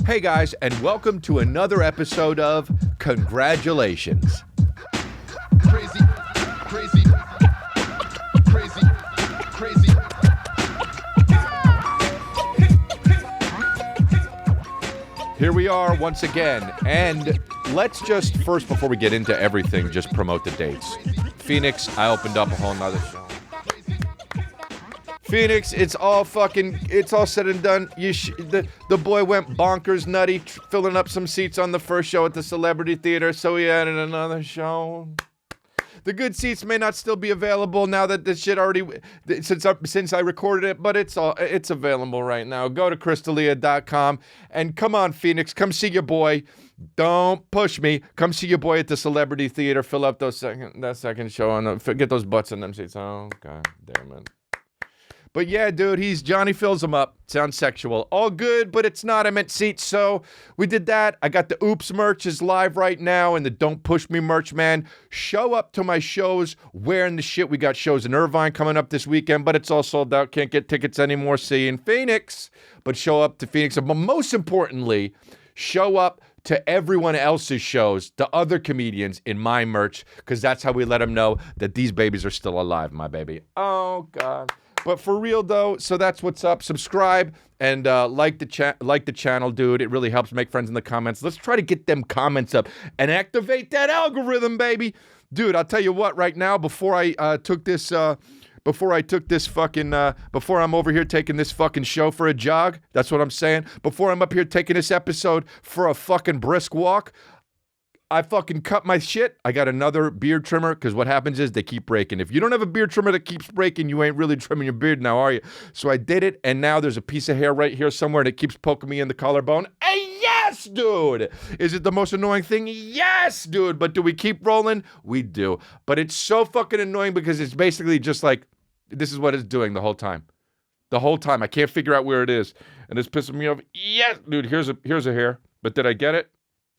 Hey guys, and welcome to another episode of Congratulations. Crazy, crazy, crazy, crazy. Here we are once again, and let's just first, before we get into everything, just promote the dates. Phoenix, I opened up a whole nother show. Phoenix, it's all said and done. The boy went bonkers nutty, filling up some seats on the first show at the Celebrity Theater, so he added another show. The good seats may not still be available now that this shit already, since I recorded it, but it's available right now. Go to crystalia.com and come on, Phoenix, come see your boy. Don't push me. Come see your boy at the Celebrity Theater. Fill up that second show and get those butts in them seats. Oh, god damn it. But yeah, dude, Johnny fills them up. Sounds sexual. All good, but it's not. I meant seats, so we did that. I got the Oops merch is live right now, and the Don't Push Me merch, man. Show up to my shows wearing the shit. We got shows in Irvine coming up this weekend, but it's all sold out. Can't get tickets anymore. See you in Phoenix. But show up to Phoenix. But most importantly, show up to everyone else's shows, the other comedians in my merch, because that's how we let them know that these babies are still alive, my baby. Oh, God. But for real, though, so that's what's up. Subscribe and like the channel, dude. It really helps make friends in the comments. Let's try to get them comments up and activate that algorithm, baby. Dude, I'll tell you what, right now, before I'm over here taking this fucking show for a jog, that's what I'm saying. Before I'm up here taking this episode for a fucking brisk walk, I fucking cut my shit. I got another beard trimmer, because what happens is they keep breaking. If you don't have a beard trimmer that keeps breaking, you ain't really trimming your beard now, are you? So I did it, and now there's a piece of hair right here somewhere, and it keeps poking me in the collarbone. Hey, yes, dude! Is it the most annoying thing? Yes, dude! But do we keep rolling? We do. But it's so fucking annoying because it's basically just like, this is what it's doing the whole time. The whole time. I can't figure out where it is, and it's pissing me off. Yes, dude, here's a hair. But did I get it?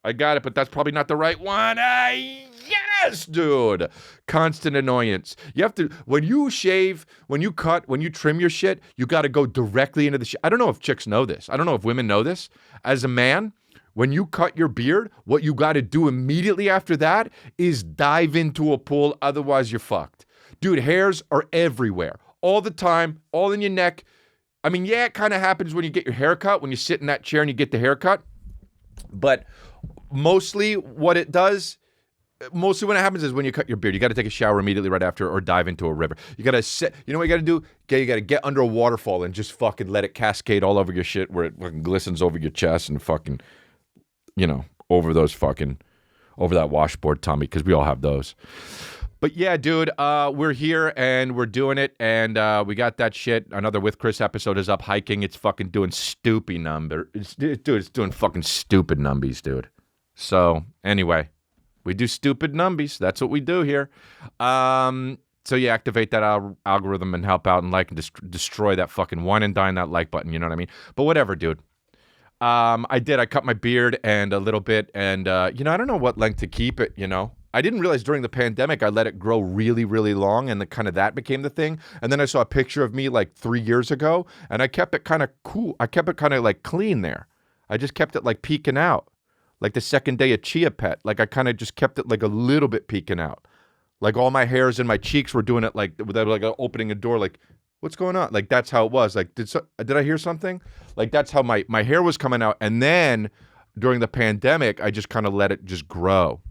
I got it, but that's probably not the right one. Yes, dude. Constant annoyance. You have to, when you shave, when you cut, when you trim your shit, you got to go directly into the shit. I don't know if chicks know this. I don't know if women know this. As a man, when you cut your beard, what you got to do immediately after that is dive into a pool. Otherwise, you're fucked. Dude, hairs are everywhere. All the time, all in your neck. I mean, yeah, it kind of happens when you get your hair cut, when you sit in that chair and you get the haircut. But mostly when it happens is when you cut your beard. You got to take a shower immediately right after or dive into a river. You got to sit. You know what you got to do? You got to get under a waterfall and just fucking let it cascade all over your shit where it fucking glistens over your chest and fucking, over that washboard tummy, because we all have those. But yeah, dude, we're here and we're doing it, and we got that shit. Another With Chris episode is up hiking. It's fucking doing stupid number. It's doing fucking stupid numbies, dude. So anyway, we do stupid numbies. That's what we do here. So yeah, activate that algorithm and help out and like and destroy that fucking wine and dine that like button. You know what I mean? But whatever, dude. I cut my beard and a little bit, and I don't know what length to keep it. I didn't realize during the pandemic I let it grow really, really long, and that became the thing. And then I saw a picture of me like 3 years ago, and I kept it kind of cool. I kept it kind of like clean there. I just kept it like peeking out, like the second day of Chia Pet. Like I kind of just kept it like a little bit peeking out. Like all my hairs in my cheeks were doing it like without like opening a door. Like, what's going on? Like that's how it was. Like did I hear something? Like that's how my hair was coming out. And then during the pandemic, I just kind of let it just grow.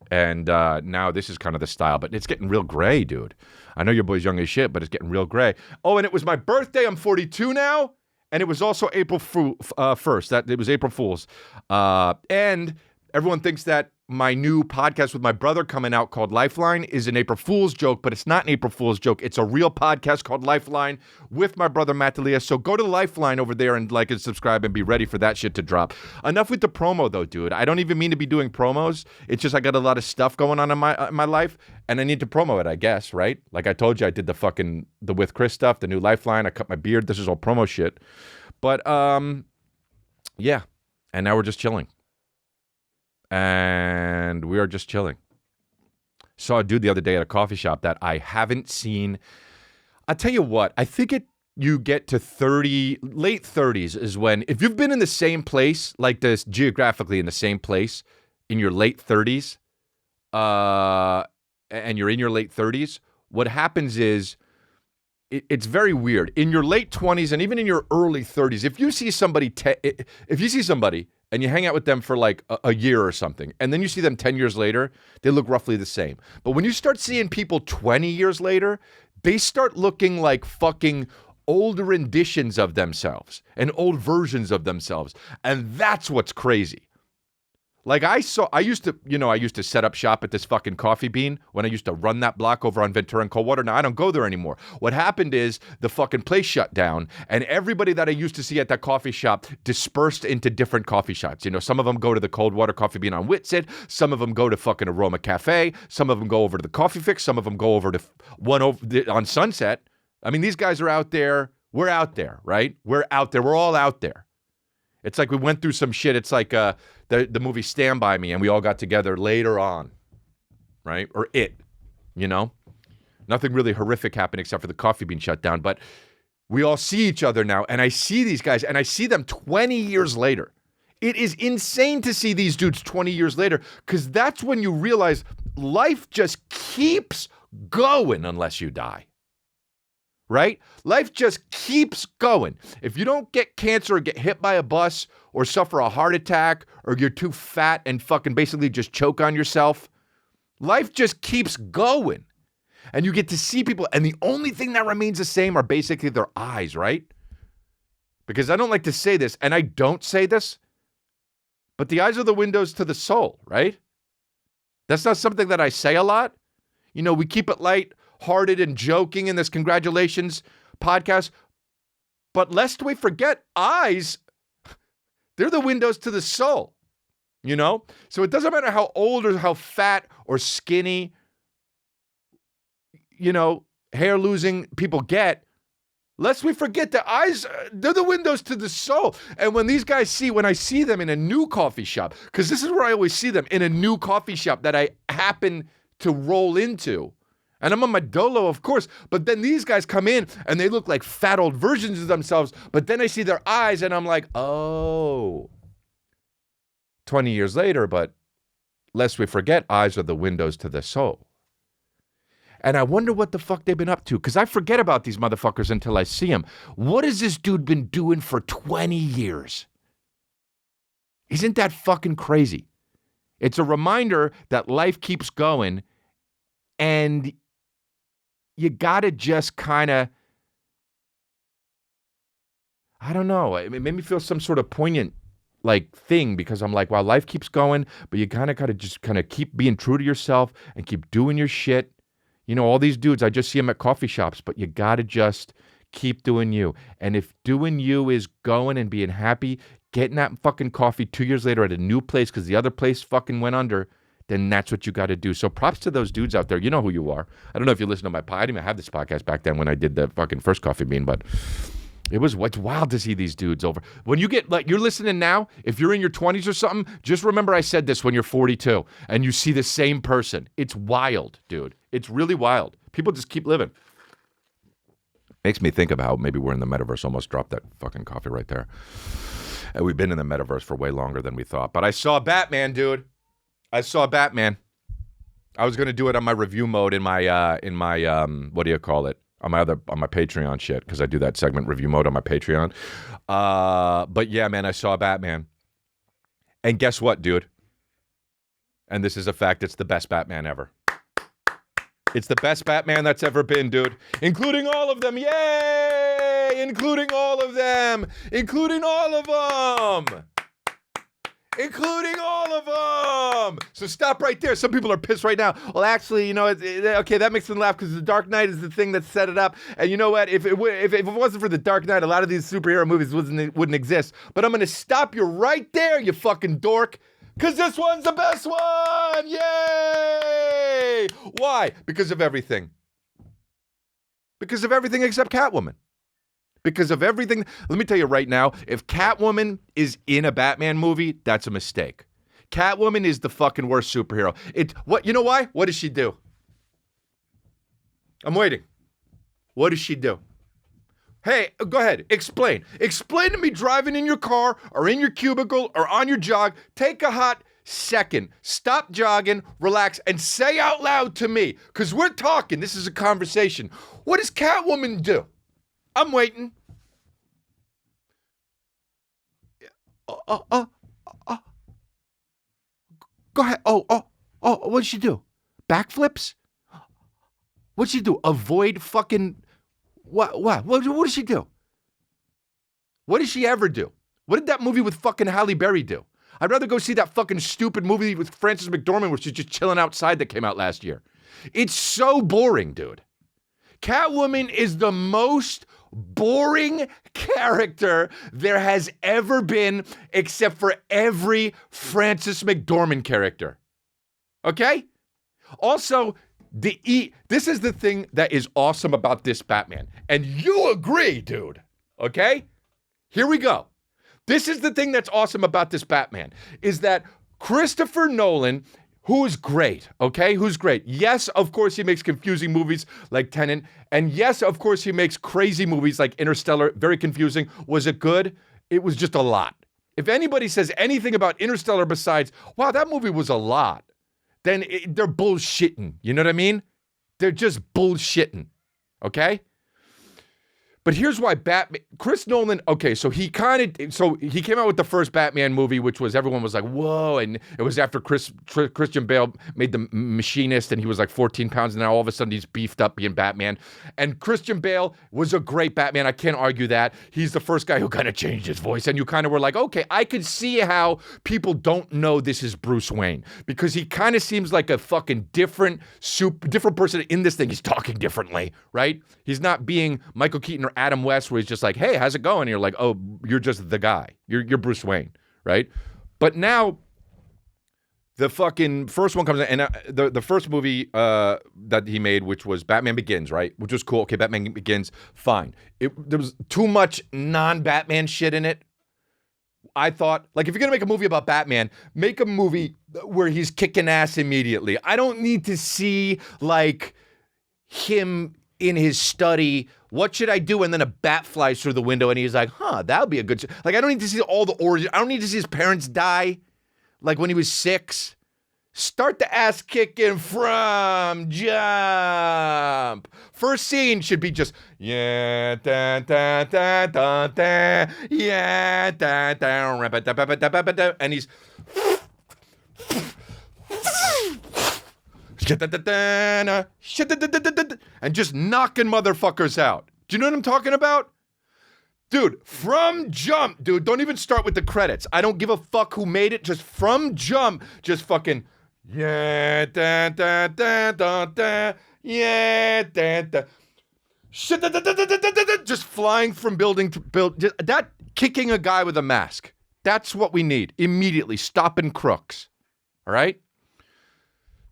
And now this is kind of the style, but it's getting real gray, dude. I know your boy's young as shit, but it's getting real gray. Oh, and it was my birthday. I'm 42 now, and it was also April 1st. That it was April Fool's, and everyone thinks that my new podcast with my brother coming out called Lifeline is an April Fool's joke, but it's not an April Fool's joke. It's a real podcast called Lifeline with my brother Matt D'Elia. So go to Lifeline over there and like and subscribe and be ready for that shit to drop. Enough with the promo though, dude. I don't even mean to be doing promos. It's just I got a lot of stuff going on in my life, and I need to promo it, I guess, right? Like I told you, I did the With Chris stuff, the new Lifeline. I cut my beard. This is all promo shit. But yeah, and now we're just chilling. And we are just chilling. Saw a dude the other day at a coffee shop that I haven't seen. I'll tell you what, I think you get to late 30s is when, if you've been in the same place, like this, geographically in the same place in your late 30s, and you're in your late 30s, what happens is it's very weird. In your late 20s and even in your early 30s, if you see somebody and you hang out with them for like a year or something, and then you see them 10 years later, they look roughly the same. But when you start seeing people 20 years later, they start looking like fucking older renditions of themselves and old versions of themselves. And that's what's crazy. Like I used to set up shop at this fucking Coffee Bean when I used to run that block over on Ventura and Coldwater. Now I don't go there anymore. What happened is the fucking place shut down, and everybody that I used to see at that coffee shop dispersed into different coffee shops. You know, some of them go to the Coldwater Coffee Bean on Whitsett. Some of them go to fucking Aroma Cafe. Some of them go over to the Coffee Fix. Some of them go over to on Sunset. I mean, these guys are out there. We're out there, right? We're out there. We're all out there. It's like we went through some shit. It's like the movie Stand By Me, and we all got together later on, right? Or It, you know? Nothing really horrific happened except for the Coffee Bean shut down, but we all see each other now, and I see these guys, and I see them 20 years later. It is insane to see these dudes 20 years later, because that's when you realize life just keeps going unless you die. Right? Life just keeps going. If you don't get cancer or get hit by a bus or suffer a heart attack or you're too fat and fucking basically just choke on yourself, life just keeps going. And you get to see people, and the only thing that remains the same are basically their eyes, right? Because I don't like to say this, and I don't say this, but the eyes are the windows to the soul, right? That's not something that I say a lot. You know, we keep it light-hearted and joking in this congratulations podcast. But lest we forget, eyes, they're the windows to the soul, you know? So it doesn't matter how old or how fat or skinny, you know, hair-losing people get, lest we forget the eyes, they're the windows to the soul. And when these guys when I see them in a new coffee shop, because this is where I always see them, in a new coffee shop that I happen to roll into, and I'm on my dolo, of course, but then these guys come in and they look like fat old versions of themselves, but then I see their eyes and I'm like, oh, 20 years later, but lest we forget, eyes are the windows to the soul. And I wonder what the fuck they've been up to, because I forget about these motherfuckers until I see them. What has this dude been doing for 20 years? Isn't that fucking crazy? It's a reminder that life keeps going, and you gotta just kind of, I don't know, it made me feel some sort of poignant like thing, because I'm like, wow, life keeps going, but you kind of gotta just kind of keep being true to yourself and keep doing your shit. You know, all these dudes, I just see them at coffee shops, but you gotta just keep doing you. And if doing you is going and being happy, getting that fucking coffee 2 years later at a new place because the other place fucking went under, then that's what you got to do. So props to those dudes out there. You know who you are. I don't know if you listen to my podcast. I didn't even have this podcast back then when I did the fucking first Coffee Bean, but it's wild to see these dudes over. When you get, like, you're listening now, if you're in your 20s or something, just remember I said this when you're 42 and you see the same person. It's wild, dude. It's really wild. People just keep living. Makes me think of how maybe we're in the metaverse. Almost dropped that fucking coffee right there. And we've been in the metaverse for way longer than we thought. But I saw Batman, dude. I saw Batman. I was gonna do it on my review mode in my what do you call it? On my Patreon shit, because I do that segment review mode on my Patreon. But yeah, man, I saw Batman. And guess what, dude? And this is a fact, it's the best Batman ever. It's the best Batman that's ever been, dude. Including all of them. Yay! Including all of them. Including all of them. Including all of them. So stop right there. Some people are pissed right now. Well, actually, you know, okay, that makes them laugh because the Dark Knight is the thing that set it up. And you know what? If it wasn't for the Dark Knight, a lot of these superhero movies wouldn't exist. But I'm going to stop you right there, you fucking dork. Because this one's the best one. Yay! Why? Because of everything. Because of everything except Catwoman. Because of everything. Let me tell you right now, if Catwoman is in a Batman movie, that's a mistake. Catwoman is the fucking worst superhero. You know why? What does she do? I'm waiting. What does she do? Hey, go ahead. Explain. Explain to me driving in your car or in your cubicle or on your jog. Take a hot second. Stop jogging, relax, and say out loud to me, because we're talking. This is a conversation. What does Catwoman do? I'm waiting. Go ahead. What did she do? Backflips? What'd she do? Avoid fucking... What did she do? What did she ever do? What did that movie with fucking Halle Berry do? I'd rather go see that fucking stupid movie with Frances McDormand where she's just chilling outside that came out last year. It's so boring, dude. Catwoman is the most boring character there has ever been, except for every Frances McDormand character. Okay? Also, this is the thing that is awesome about this Batman. And you agree, dude. Okay? Here we go. This is the thing that's awesome about this Batman, is that Christopher Nolan, who's great, okay? Who's great. Yes, of course, he makes confusing movies like Tenet. And yes, of course, he makes crazy movies like Interstellar. Very confusing. Was it good? It was just a lot. If anybody says anything about Interstellar besides, wow, that movie was a lot, then they're bullshitting. You know what I mean? They're just bullshitting. Okay? But here's why Chris Nolan, okay, so he came out with the first Batman movie, which was, everyone was like, whoa, and it was after Christian Bale made The Machinist, and he was like 14 pounds, and now all of a sudden he's beefed up being Batman. And Christian Bale was a great Batman, I can't argue that. He's the first guy who kind of changed his voice, and you kind of were like, okay, I could see how people don't know this is Bruce Wayne, because he kind of seems like a fucking different person in this thing. He's talking differently, right? He's not being Michael Keaton or Adam West, where he's just like, hey, how's it going? And you're like, oh, you're just the guy. You're Bruce Wayne, right? But now the fucking first one comes in, and the first movie that he made, which was Batman Begins, right? Which was cool. Okay, Batman Begins, fine. There was too much non-Batman shit in it. I thought, like, if you're going to make a movie about Batman, make a movie where he's kicking ass immediately. I don't need to see, like, him in his study, what should I do? And then a bat flies through the window and he's like, that would be a good... Like, I don't need to see all the origin. I don't need to see his parents die, like when he was 6. Start the ass kicking from jump. First scene should be just, yeah, da, da, da, da, da, yeah, da, da, da, da, da, da, da, and he's... and just knocking motherfuckers out. Do you know what I'm talking about? Dude, from jump, dude, don't even start with the credits. I don't give a fuck who made it. Just from jump, just fucking, yeah, da, da, da, da, da, yeah, da, da. Shit, da, da, da, da, da, da, da, just flying from building to building. That kicking a guy with a mask. That's what we need. Immediately, stopping crooks. All right?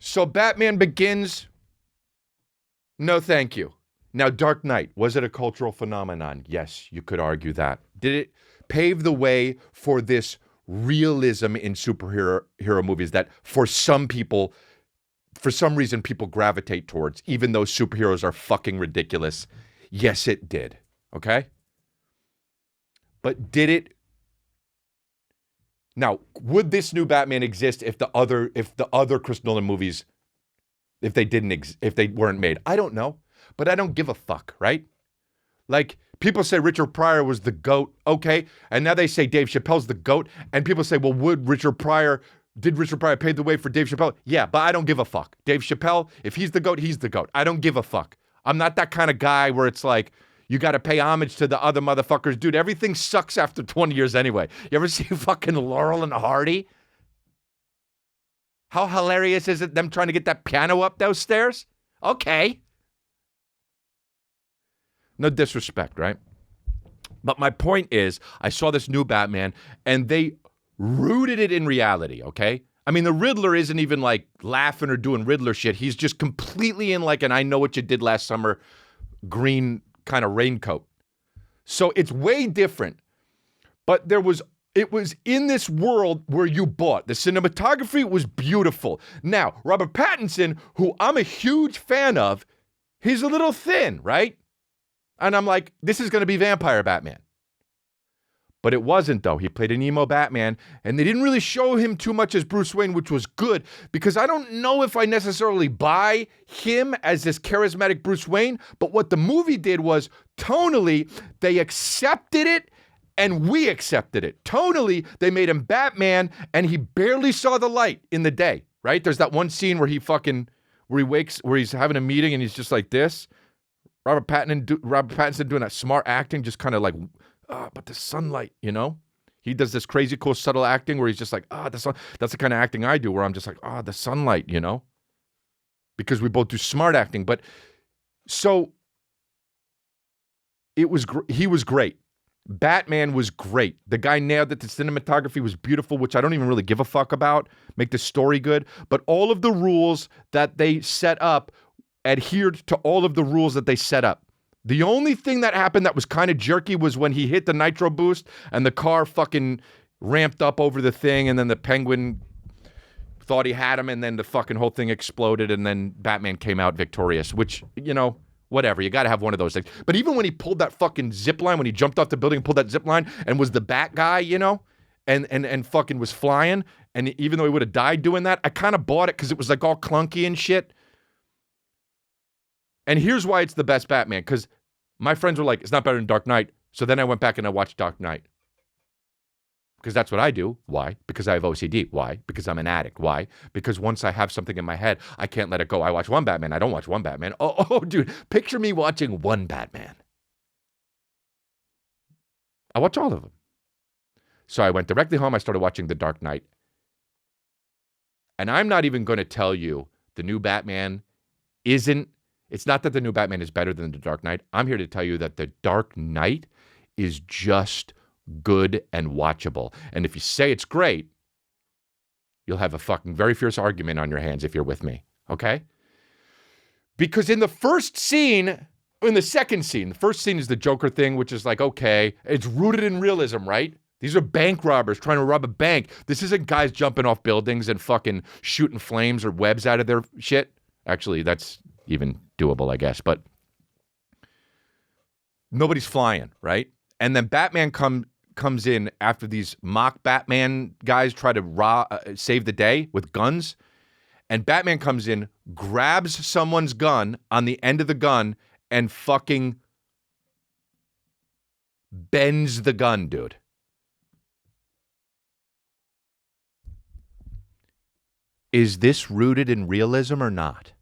So Batman Begins, no thank you. Now, Dark Knight, was it a cultural phenomenon? Yes, you could argue that. Did it pave the way for this realism in superhero movies that for some people, for some reason, people gravitate towards, even though superheroes are fucking ridiculous? Yes, it did. Okay? But did it... Now, would this new Batman exist if the other Chris Nolan movies, if they weren't made? I don't know, but I don't give a fuck, right? Like, people say Richard Pryor was the GOAT, okay, and now they say Dave Chappelle's the GOAT, and people say, well, did Richard Pryor pave the way for Dave Chappelle? Yeah, but I don't give a fuck. Dave Chappelle, if he's the GOAT, he's the GOAT. I don't give a fuck. I'm not that kind of guy where it's like, you got to pay homage to the other motherfuckers. Dude, everything sucks after 20 years anyway. You ever see fucking Laurel and Hardy? How hilarious is it them trying to get that piano up those stairs? Okay. No disrespect, right? But my point is, I saw this new Batman, and they rooted it in reality, okay? I mean, the Riddler isn't even, like, laughing or doing Riddler shit. He's just completely in, like, an I know what you did last summer green kind of raincoat. So it's way different. But it was in this world where you bought. The cinematography was beautiful. Now, Robert Pattinson, who I'm a huge fan of, he's a little thin, right? And I'm like, this is going to be Vampire Batman. But it wasn't, though. He played an emo Batman, and they didn't really show him too much as Bruce Wayne, which was good, because I don't know if I necessarily buy him as this charismatic Bruce Wayne, but what the movie did was, tonally, they accepted it, and we accepted it. Tonally, they made him Batman, and he barely saw the light in the day, right? There's that one scene where where he's having a meeting, and he's just like this. Robert Pattinson doing that smart acting, just kind of like, but the sunlight, you know? He does this crazy cool subtle acting where he's just like, the sun. That's the kind of acting I do, where I'm just like, the sunlight, you know? Because we both do smart acting. But so he was great. Batman was great. The guy nailed it. The cinematography was beautiful, which I don't even really give a fuck about. Make the story good. But all of the rules that they set up adhered to all of the rules that they set up. The only thing that happened that was kind of jerky was when he hit the nitro boost and the car fucking ramped up over the thing, and then the Penguin thought he had him, and then the fucking whole thing exploded, and then Batman came out victorious, which, you know, whatever. You got to have one of those things. But even when he pulled that fucking zip line, when he jumped off the building and pulled that zip line and was the Bat guy, you know, and fucking was flying, and even though he would have died doing that, I kind of bought it because it was like all clunky and shit. And here's why it's the best Batman, because my friends were like, it's not better than Dark Knight. So then I went back and I watched Dark Knight. Because that's what I do. Why? Because I have OCD. Why? Because I'm an addict. Why? Because once I have something in my head, I can't let it go. I watch one Batman. I don't watch one Batman. Oh, dude, picture me watching one Batman. I watch all of them. So I went directly home. I started watching The Dark Knight. And I'm not even going to tell you the new Batman isn't. It's not that the new Batman is better than The Dark Knight. I'm here to tell you that The Dark Knight is just good and watchable. And if you say it's great, you'll have a fucking very fierce argument on your hands if you're with me, okay? Because in the first scene, in the second scene, the first scene is the Joker thing, which is like, okay, it's rooted in realism, right? These are bank robbers trying to rob a bank. This isn't guys jumping off buildings and fucking shooting flames or webs out of their shit. Actually, that's even doable, I guess, but nobody's flying, right? And then Batman comes in after these mock Batman guys try to save the day with guns, and Batman comes in, grabs someone's gun on the end of the gun, and fucking bends the gun, dude. Is this rooted in realism or not?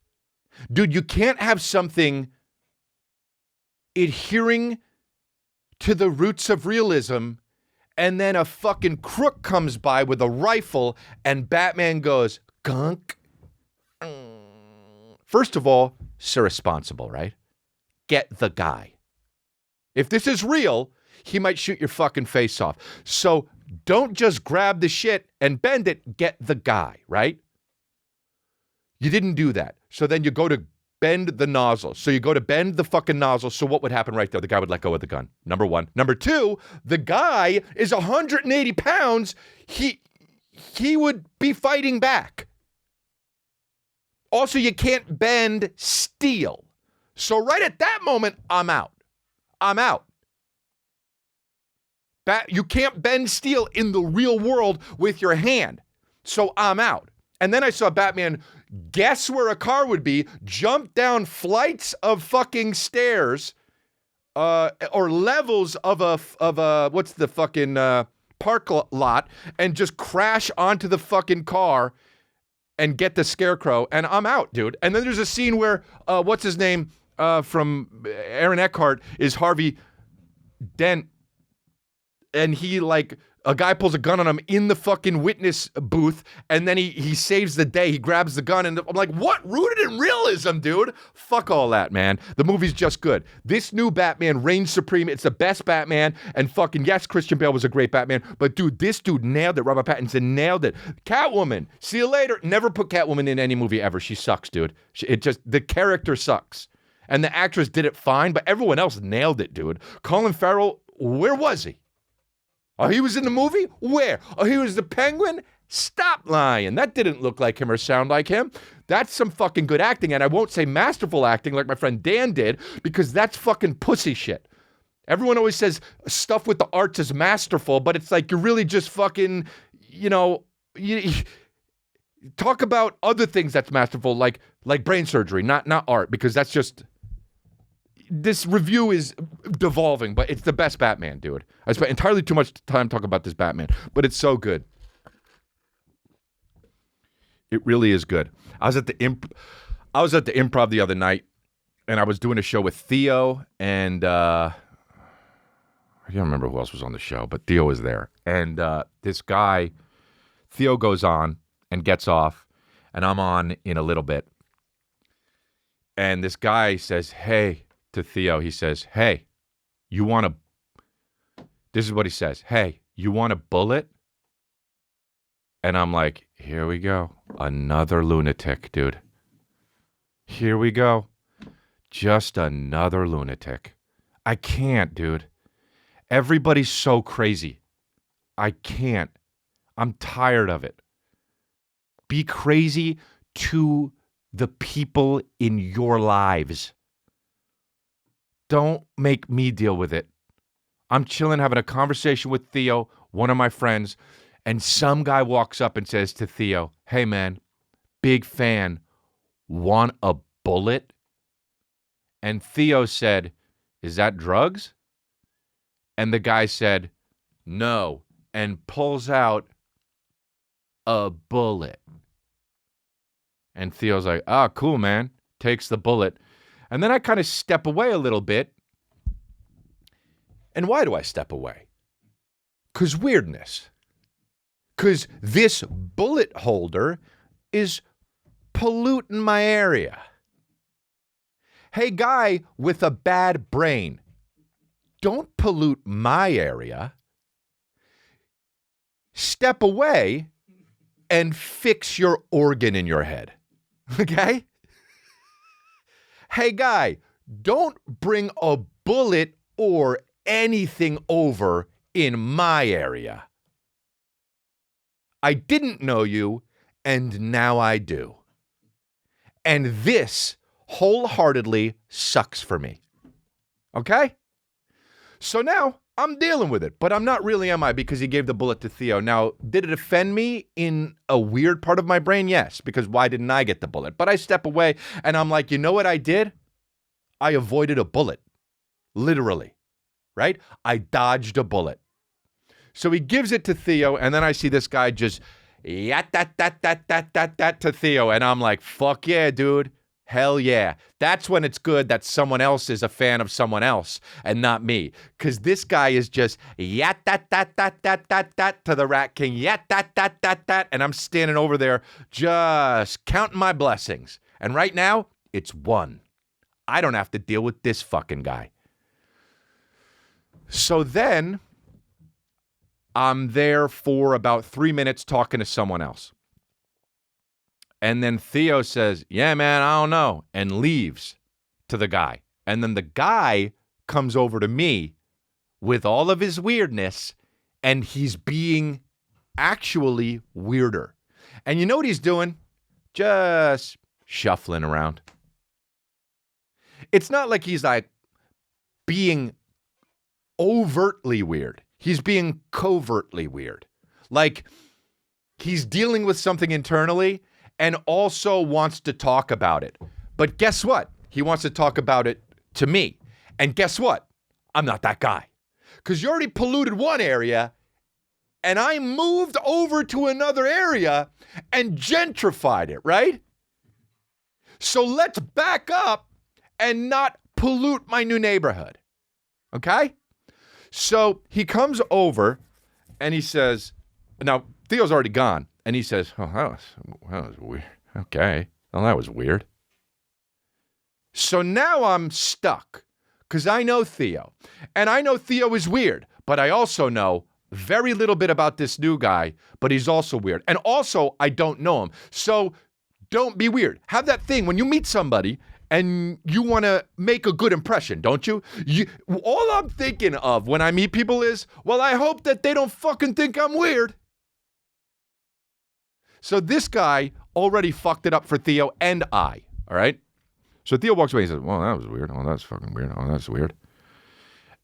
Dude, you can't have something adhering to the roots of realism and then a fucking crook comes by with a rifle and Batman goes, gunk. First of all, it's irresponsible, right? Get the guy. If this is real, he might shoot your fucking face off. So don't just grab the shit and bend it, get the guy, right? You didn't do that. So then you go to bend the nozzle. So you go to bend the fucking nozzle. So what would happen right there? The guy would let go of the gun. Number one. Number two, the guy is 180 pounds. He would be fighting back. Also, you can't bend steel. So right at that moment, I'm out. I'm out. You can't bend steel in the real world with your hand. So I'm out. And then I saw Batman guess where a car would be, jump down flights of fucking stairs, or levels of a what's the fucking park lot, and just crash onto the fucking car and get the Scarecrow, and I'm out, dude. And then there's a scene where what's his name from Aaron Eckhart is Harvey Dent, and he like. A guy pulls a gun on him in the fucking witness booth, and then he saves the day. He grabs the gun, and I'm like, what? Rooted in realism, dude? Fuck all that, man. The movie's just good. This new Batman reigns supreme. It's the best Batman, and fucking, yes, Christian Bale was a great Batman, but dude, this dude nailed it. Robert Pattinson nailed it. Catwoman, see you later. Never put Catwoman in any movie ever. She sucks, dude. The character sucks. And the actress did it fine, but everyone else nailed it, dude. Colin Farrell, where was he? Oh, he was in the movie? Where? Oh, he was the Penguin? Stop lying. That didn't look like him or sound like him. That's some fucking good acting, and I won't say masterful acting like my friend Dan did, because that's fucking pussy shit. Everyone always says stuff with the arts is masterful, but it's like you're really just fucking, talk about other things that's masterful, like brain surgery, not art, because that's just... This review is devolving, but it's the best Batman, dude. I spent entirely too much time talking about this Batman, but it's so good. It really is good. I was at the Improv the other night, and I was doing a show with Theo, and I can't remember who else was on the show, but Theo was there. And this guy, Theo goes on and gets off, and I'm on in a little bit. And this guy says, hey, to Theo, he says, hey, you want a... This is what he says. Hey, you want a bullet? And I'm like, here we go. Another lunatic, dude. Here we go. Just another lunatic. I can't, dude. Everybody's so crazy. I can't. I'm tired of it. Be crazy to the people in your lives. Don't make me deal with it. I'm chilling, having a conversation with Theo, one of my friends, and some guy walks up and says to Theo, hey man, big fan, want a bullet? And Theo said, is that drugs? And the guy said, no, and pulls out a bullet. And Theo's like, oh, cool, man. Takes the bullet. And then I kind of step away a little bit. And why do I step away? Because weirdness. Because this bullet holder is polluting my area. Hey, guy with a bad brain, don't pollute my area. Step away and fix your organ in your head. Okay? Hey, guy, don't bring a bullet or anything over in my area. I didn't know you, and now I do. And this wholeheartedly sucks for me. Okay? So now I'm dealing with it, but I'm not really, am I? Because he gave the bullet to Theo. Now, did it offend me in a weird part of my brain? Yes, because why didn't I get the bullet? But I step away, and I'm like, you know what I did? I avoided a bullet. Literally. Right? I dodged a bullet. So he gives it to Theo, and then I see this guy just that to Theo, and I'm like, fuck yeah, dude. Hell yeah. That's when it's good that someone else is a fan of someone else and not me. Because this guy is just that to the Rat King, that, and I'm standing over there just counting my blessings. And right now, it's one. I don't have to deal with this fucking guy. So then I'm there for about 3 minutes talking to someone else. And then Theo says, yeah, man, I don't know, and leaves to the guy. And then the guy comes over to me with all of his weirdness, and he's being actually weirder. And you know what he's doing? Just shuffling around. It's not like he's like being overtly weird. He's being covertly weird. Like he's dealing with something internally and also wants to talk about it. But guess what? He wants to talk about it to me. And guess what? I'm not that guy. Because you already polluted one area and I moved over to another area and gentrified it, right? So let's back up and not pollute my new neighborhood. Okay? So he comes over and he says, now Theo's already gone. And he says, oh, that was weird. Okay. Well, that was weird. So now I'm stuck because I know Theo. And I know Theo is weird. But I also know very little bit about this new guy. But he's also weird. And also, I don't know him. So don't be weird. Have that thing when you meet somebody And you want to make a good impression, don't you? All I'm thinking of when I meet people is, well, I hope that they don't fucking think I'm weird. So this guy already fucked it up for Theo and I, all right? So Theo walks away and says, well, that was weird. Oh, that's fucking weird. Oh, that's weird.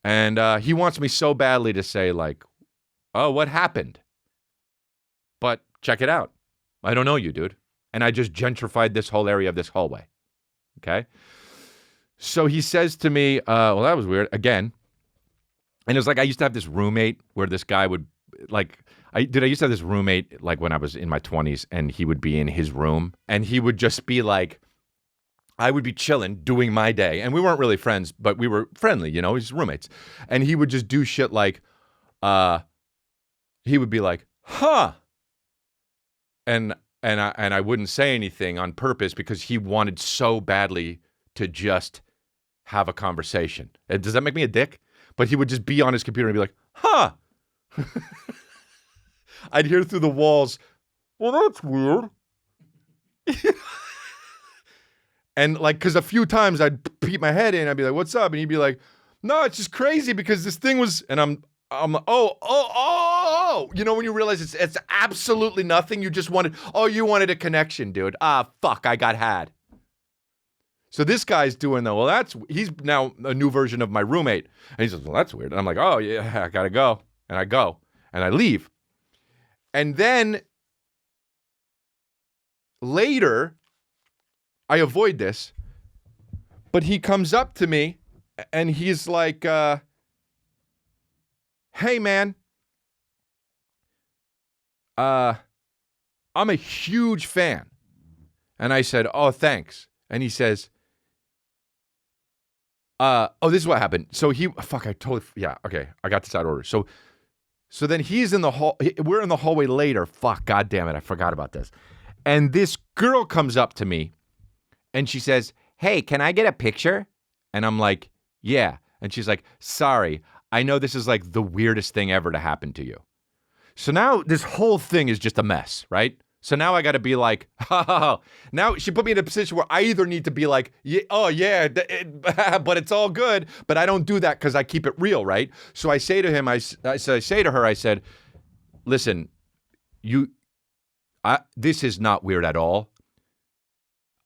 And he wants me so badly to say, like, oh, what happened? But check it out. I don't know you, dude. And I just gentrified this whole area of this hallway. Okay? So he says to me, well, that was weird. Again. And it was like I used to have this roommate where this guy would, like, I used to have this roommate, like, when I was in my 20s, and he would be in his room, and he would just be like, I would be chilling, doing my day, and we weren't really friends, but we were friendly, you know, he's roommates. And he would just do shit like, he would be like, huh. And I wouldn't say anything on purpose because he wanted so badly to just have a conversation. Does that make me a dick? But he would just be on his computer and be like, huh. I'd hear through the walls, well, that's weird. And like, because a few times I'd peep my head in, I'd be like, what's up? And he'd be like, no, it's just crazy because this thing was, and I'm oh. You know, when you realize it's absolutely nothing, you wanted a connection, dude. Fuck, I got had. So this guy's doing the, well, he's now a new version of my roommate. And he says, well, that's weird. And I'm like, oh, yeah, I gotta go. And I go. And I leave. And then later, I avoid this, but he comes up to me and he's like, hey, man, I'm a huge fan. And I said, oh, thanks. And he says, oh, this is what happened. So I got this out of order. So then he's in the hall. We're in the hallway later. Fuck, God damn it. I forgot about this. And this girl comes up to me and she says, hey, can I get a picture? And I'm like, yeah. And she's like, sorry, I know this is like the weirdest thing ever to happen to you. So now this whole thing is just a mess, right? So now I got to be like, oh. Now she put me in a position where I either need to be like, yeah, oh yeah, but it's all good. But I don't do that because I keep it real, right? So I say to him, I say to her, I said, listen, this is not weird at all.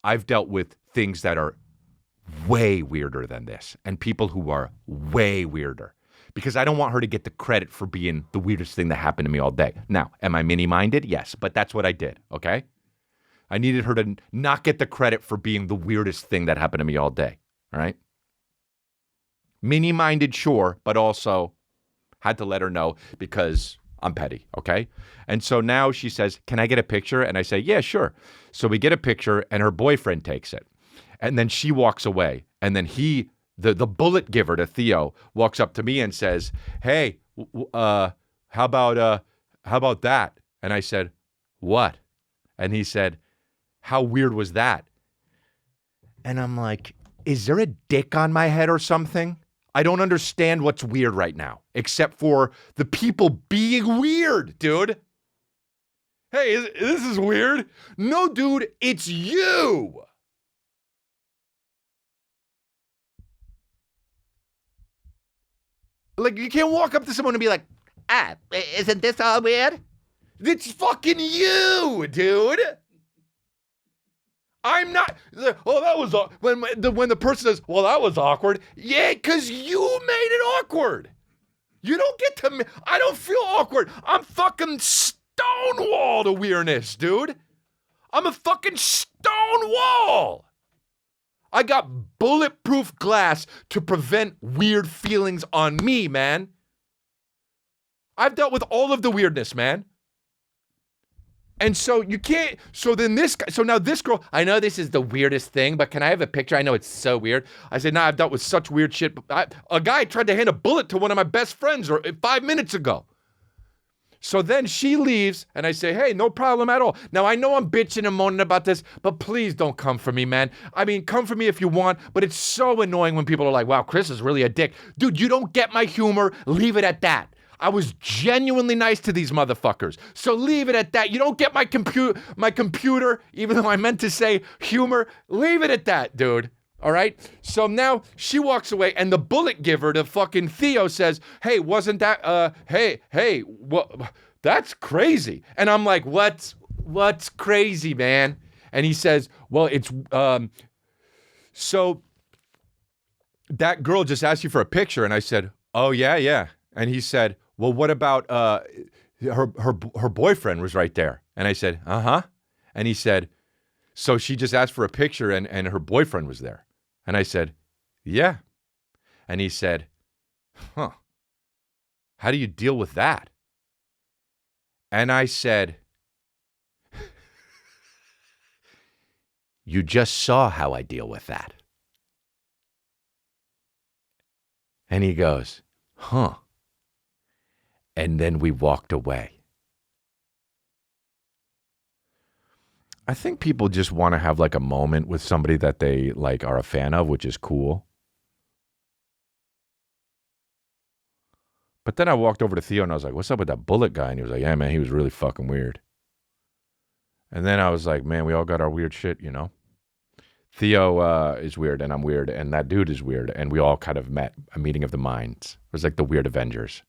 I've dealt with things that are way weirder than this and people who are way weirder. Because I don't want her to get the credit for being the weirdest thing that happened to me all day. Now, am I mini-minded? Yes, but that's what I did, okay? I needed her to not get the credit for being the weirdest thing that happened to me all day, all right? Mini-minded, sure, but also had to let her know because I'm petty, okay? And so now she says, can I get a picture? And I say, yeah, sure. So we get a picture and her boyfriend takes it. And then she walks away. And then the bullet giver to Theo walks up to me and says, hey, how about that? And I said, what? And he said, how weird was that? And I'm like, is there a dick on my head or something? I don't understand what's weird right now, except for the people being weird, dude. Hey, this is weird. No, dude, it's you. Like, you can't walk up to someone and be like, isn't this all weird? It's fucking you, dude. I'm not, oh, that was, when the person says, well, that was awkward. Yeah, because you made it awkward. You don't get to, I don't feel awkward. I'm fucking stonewall to weirdness, dude. I'm a fucking stonewall. I got bulletproof glass to prevent weird feelings on me, man. I've dealt with all of the weirdness, man. And so you can't, so now this girl, I know this is the weirdest thing, but can I have a picture? I know it's so weird. I said, nah, I've dealt with such weird shit. A guy tried to hand a bullet to one of my best friends 5 minutes ago. So then she leaves, and I say, hey, no problem at all. Now, I know I'm bitching and moaning about this, but please don't come for me, man. I mean, come for me if you want, but it's so annoying when people are like, wow, Chris is really a dick. Dude, you don't get my humor. Leave it at that. I was genuinely nice to these motherfuckers. So leave it at that. You don't get my computer, even though I meant to say humor. Leave it at that, dude. All right. So now she walks away, and the bullet giver to fucking Theo says, "Hey, wasn't that? Hey, what? That's crazy." And I'm like, "What's crazy, man?" And he says, "Well, it's so that girl just asked you for a picture," and I said, "Oh yeah." And he said, "Well, what about her boyfriend was right there?" And I said, "Uh-huh." And he said, "So she just asked for a picture and her boyfriend was there?" And I said, "Yeah." And he said, "Huh. How do you deal with that?" And I said, "You just saw how I deal with that." And he goes, "Huh." And then we walked away. I think people just want to have like a moment with somebody that they like are a fan of, which is cool. But then I walked over to Theo and I was like, "What's up with that bullet guy?" And he was like, "Yeah, man, he was really fucking weird." And then I was like, "Man, we all got our weird shit, you know?" Theo is weird and I'm weird and that dude is weird. And we all kind of met a meeting of the minds. It was like the Weird Avengers.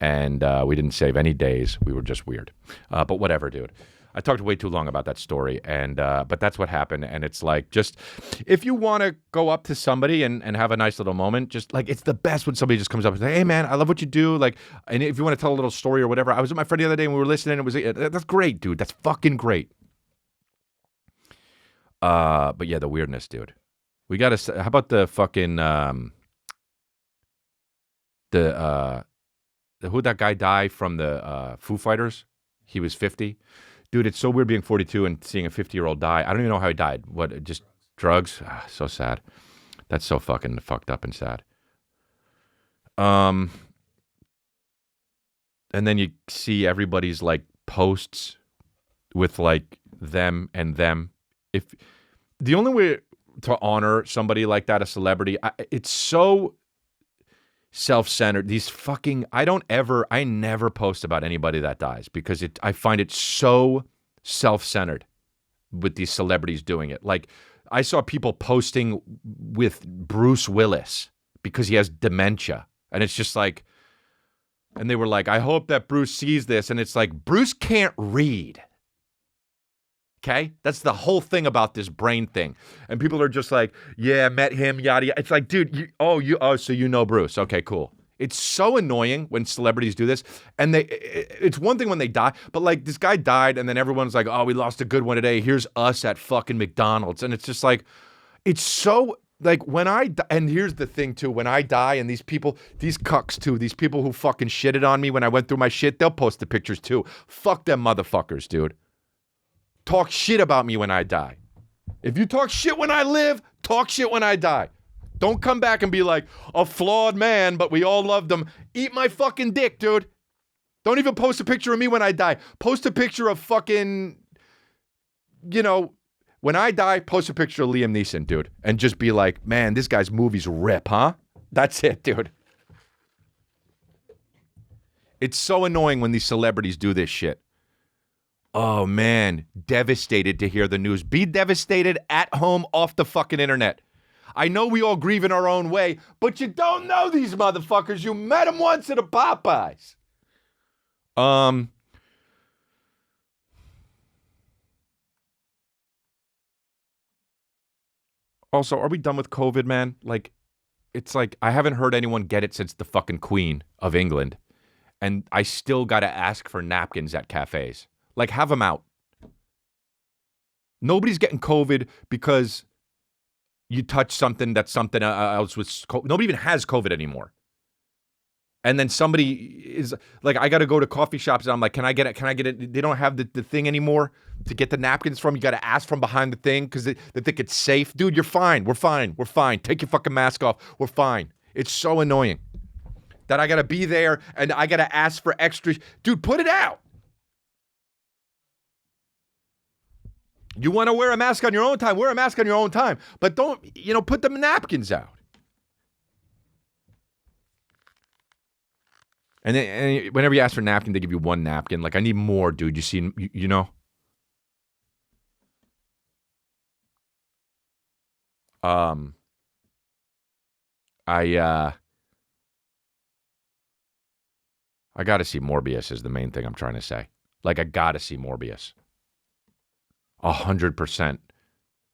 And we didn't save any days. We were just weird. But whatever, dude. I talked way too long about that story, and but that's what happened. And it's like, just if you want to go up to somebody and have a nice little moment, just like it's the best when somebody just comes up and says, "Hey, man, I love what you do." Like, and if you want to tell a little story or whatever, I was with my friend the other day and we were listening. It was that's great, dude. That's fucking great. But yeah, the weirdness, dude. We got to. How about the fucking who'd that guy die from the Foo Fighters? He was 50. Dude, it's so weird being 42 and seeing a 50-year-old die. I don't even know how he died. What, just drugs? So sad. That's so fucking fucked up and sad. And then you see everybody's like posts with like them and them. If the only way to honor somebody like that, a celebrity, it's so self-centered. These fucking, I never post about anybody that dies because I find it so self-centered with these celebrities doing it. Like, I saw people posting with Bruce Willis because he has dementia. And it's just like, and they were like, "I hope that Bruce sees this." And it's like, Bruce can't read. Okay? That's the whole thing about this brain thing. And people are just like, "Yeah, met him, yada, yada." It's like, dude, so you know Bruce. Okay, cool. It's so annoying when celebrities do this. And it's one thing when they die, but like this guy died and then everyone's like, "Oh, we lost a good one today. Here's us at fucking McDonald's." And it's just like, it's so like and here's the thing too, when I die and these people, these cucks too, these people who fucking shitted on me when I went through my shit, they'll post the pictures too. Fuck them motherfuckers, dude. Talk shit about me when I die. If you talk shit when I live, talk shit when I die. Don't come back and be like, "A flawed man, but we all loved him." Eat my fucking dick, dude. Don't even post a picture of me when I die. Post a picture of fucking, when I die, post a picture of Liam Neeson, dude. And just be like, "Man, this guy's movies rip, huh?" That's it, dude. It's so annoying when these celebrities do this shit. Oh, man, devastated to hear the news. Be devastated at home off the fucking internet. I know we all grieve in our own way, but you don't know these motherfuckers. You met them once at a Popeyes. Also, are we done with COVID, man? Like, it's like I haven't heard anyone get it since the fucking Queen of England. And I still got to ask for napkins at cafes. Like, have them out. Nobody's getting COVID because you touch something that's something else with COVID. Nobody even has COVID anymore. And then somebody is like, I got to go to coffee shops and I'm like, can I get it? Can I get it? They don't have the thing anymore to get the napkins from. You got to ask from behind the thing because they think it's safe. Dude, you're fine. We're fine. We're fine. Take your fucking mask off. We're fine. It's so annoying that I got to be there and I got to ask for extra. Dude, put it out. You want to wear a mask on your own time, wear a mask on your own time. But don't, put the napkins out. And then whenever you ask for a napkin, they give you one napkin. Like, I need more, dude. You see, you know? I got to see Morbius is the main thing I'm trying to say. Like, I got to see Morbius. 100%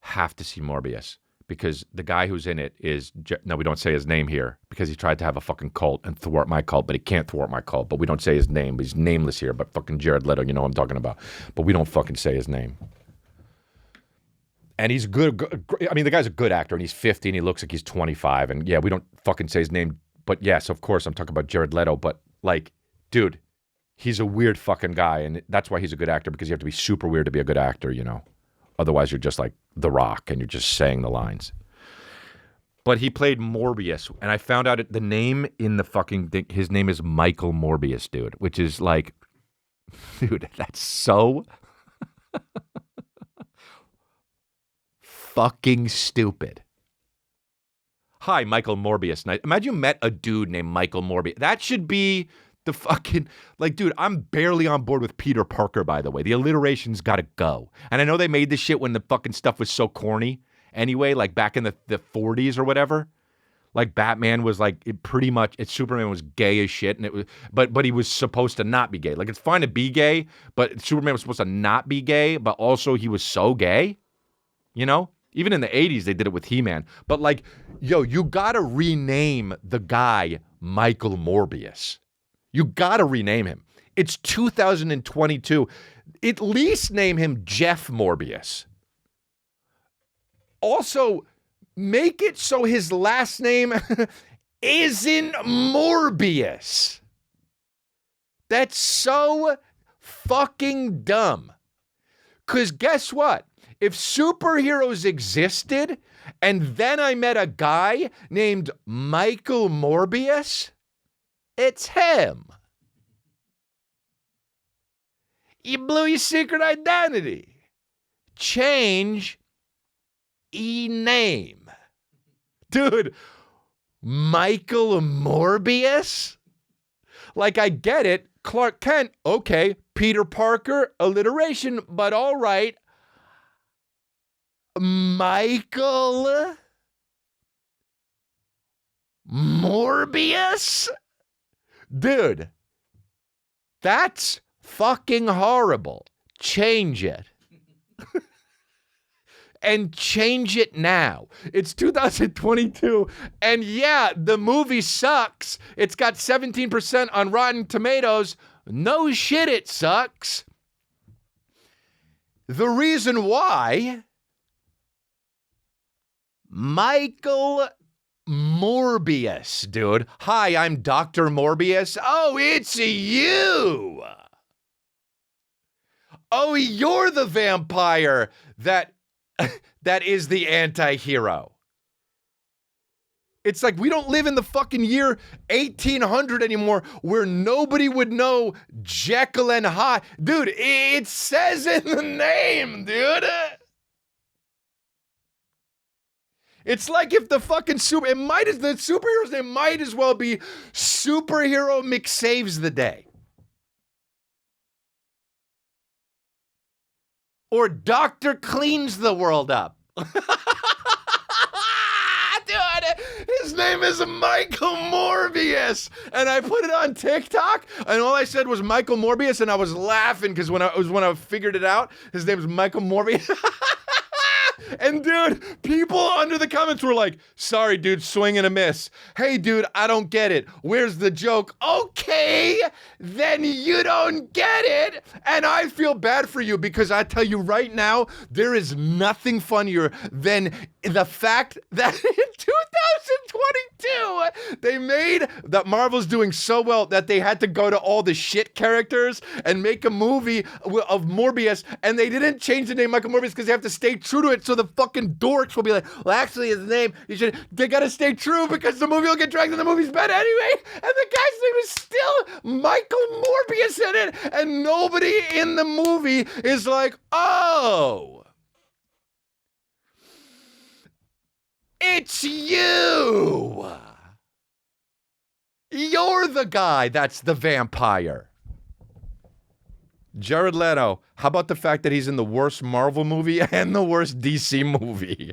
have to see Morbius. Because the guy who's in it is, no, we don't say his name here, because he tried to have a fucking cult and thwart my cult, but he can't thwart my cult. But we don't say his name. He's nameless here, but fucking Jared Leto, you know what I'm talking about. But we don't fucking say his name. And he's good. I mean, the guy's a good actor, and he's 50, and he looks like he's 25. And yeah, we don't fucking say his name. But yes, of course, I'm talking about Jared Leto. But like, dude, he's a weird fucking guy, and that's why he's a good actor, because you have to be super weird to be a good actor, you know. Otherwise, you're just like The Rock, and you're just saying the lines. But he played Morbius, and I found out the name in the fucking thing, his name is Michael Morbius, dude, which is like, dude, that's so fucking stupid. Hi, Michael Morbius. Imagine you met a dude named Michael Morbius. That should be the fucking, like, dude, I'm barely on board with Peter Parker, by the way. The alliteration's got to go. And I know they made this shit when the fucking stuff was so corny anyway, like back in the 40s or whatever. Like Batman was like, Superman was gay as shit. And it was, but he was supposed to not be gay. Like, it's fine to be gay, but Superman was supposed to not be gay, but also he was so gay, you know? Even in the 80s, they did it with He-Man. But like, yo, you got to rename the guy Michael Morbius. You got to rename him. It's 2022. At least name him Jeff Morbius. Also, make it so his last name isn't Morbius. That's so fucking dumb. Because guess what? If superheroes existed and then I met a guy named Michael Morbius, it's him. You blew your secret identity. Change name. Dude, Michael Morbius? Like, I get it. Clark Kent, okay. Peter Parker, alliteration, but all right. Michael Morbius? Dude, that's fucking horrible. Change it. And change it now. It's 2022, and yeah, the movie sucks. It's got 17% on Rotten Tomatoes. No shit, it sucks. The reason why, Michael Morbius, dude. Hi, I'm Dr. Morbius. Oh, it's you. Oh, you're the vampire that is the anti-hero. It's like we don't live in the fucking year 1800 anymore where nobody would know Jekyll and Hyde. Dude, it says in the name, dude. It's like if the fucking the superhero's name might as well be Superhero McSaves the Day. Or Doctor Cleans the World Up. Dude, his name is Michael Morbius. And I put it on TikTok, and all I said was Michael Morbius, and I was laughing because when I figured it out, his name is Michael Morbius. And dude, people under the comments were like, sorry, dude, swing and a miss. Hey, dude, I don't get it. Where's the joke? Okay, then you don't get it. And I feel bad for you because I tell you right now, there is nothing funnier than the fact that in 2022, they made that Marvel's doing so well that they had to go to all the shit characters and make a movie of Morbius, and they didn't change the name Michael Morbius because they have to stay true to it, so the fucking dorks will be like, well, actually his name, they gotta stay true because the movie will get dragged and the movie's bad anyway, and the guy's name is still Michael Morbius in it, and nobody in the movie is like, oh, it's you. You're the guy that's the vampire. Jared Leto, how about the fact that he's in the worst Marvel movie and the worst DC movie?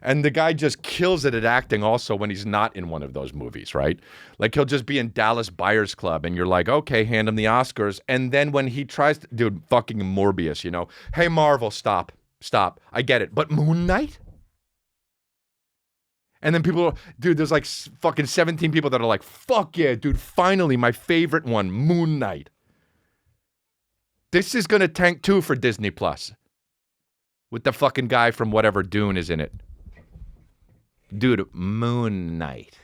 And the guy just kills it at acting also when he's not in one of those movies, right? Like he'll just be in Dallas Buyers Club and you're like, okay, hand him the Oscars. And then when he tries to, dude, fucking Morbius, you know, hey, Marvel, stop. I get it. But Moon Knight? And then people, dude, there's like fucking 17 people that are like, fuck yeah, dude, finally my favorite one, Moon Knight. This is going to tank too for Disney Plus. With the fucking guy from whatever Dune is in it. Dude, Moon Knight.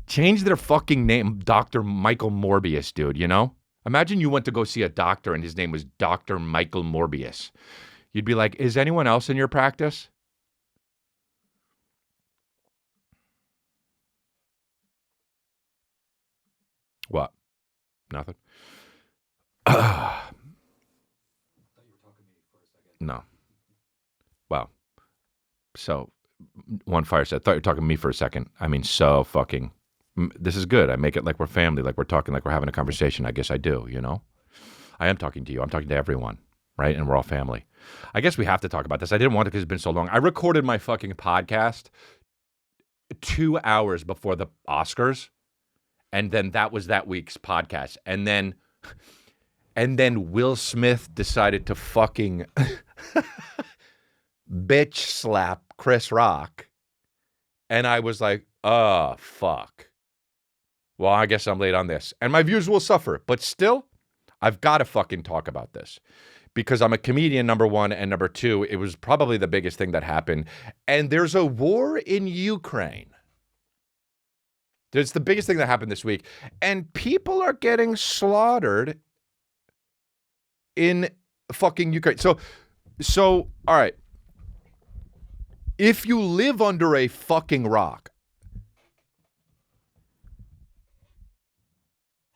Change their fucking name, Dr. Michael Morbius, dude, you know? Imagine you went to go see a doctor and his name was Dr. Michael Morbius. You'd be like, is anyone else in your practice? What? Nothing? No. Wow. So, one fire said, I thought you were talking to me for a second. I mean, so fucking, this is good. I make it like we're family, like we're talking, like we're having a conversation. I guess I do, you know? I am talking to you. I'm talking to everyone, right? And we're all family. I guess we have to talk about this. I didn't want to because it's been so long. I recorded my fucking podcast 2 hours before the Oscars. And then that was that week's podcast. And then Will Smith decided to fucking bitch slap Chris Rock. And I was like, oh, fuck. Well, I guess I'm late on this. And my views will suffer. But still, I've got to fucking talk about this. Because I'm a comedian, number one. And number two, it was probably the biggest thing that happened. And there's a war in Ukraine. It's the biggest thing that happened this week. And people are getting slaughtered in fucking Ukraine. So, all right. If you live under a fucking rock,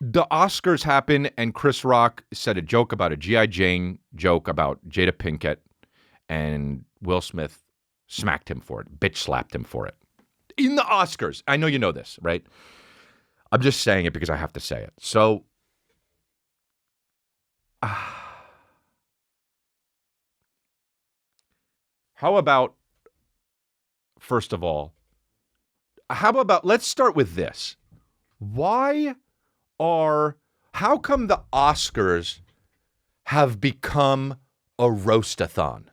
the Oscars happen and Chris Rock said a joke about a G.I. Jane joke about Jada Pinkett and Will Smith smacked him for it, bitch slapped him for it. In the Oscars. I know you know this, right? I'm just saying it because I have to say it. So, how about, first of all, let's start with this. How come the Oscars have become a roast-a-thon?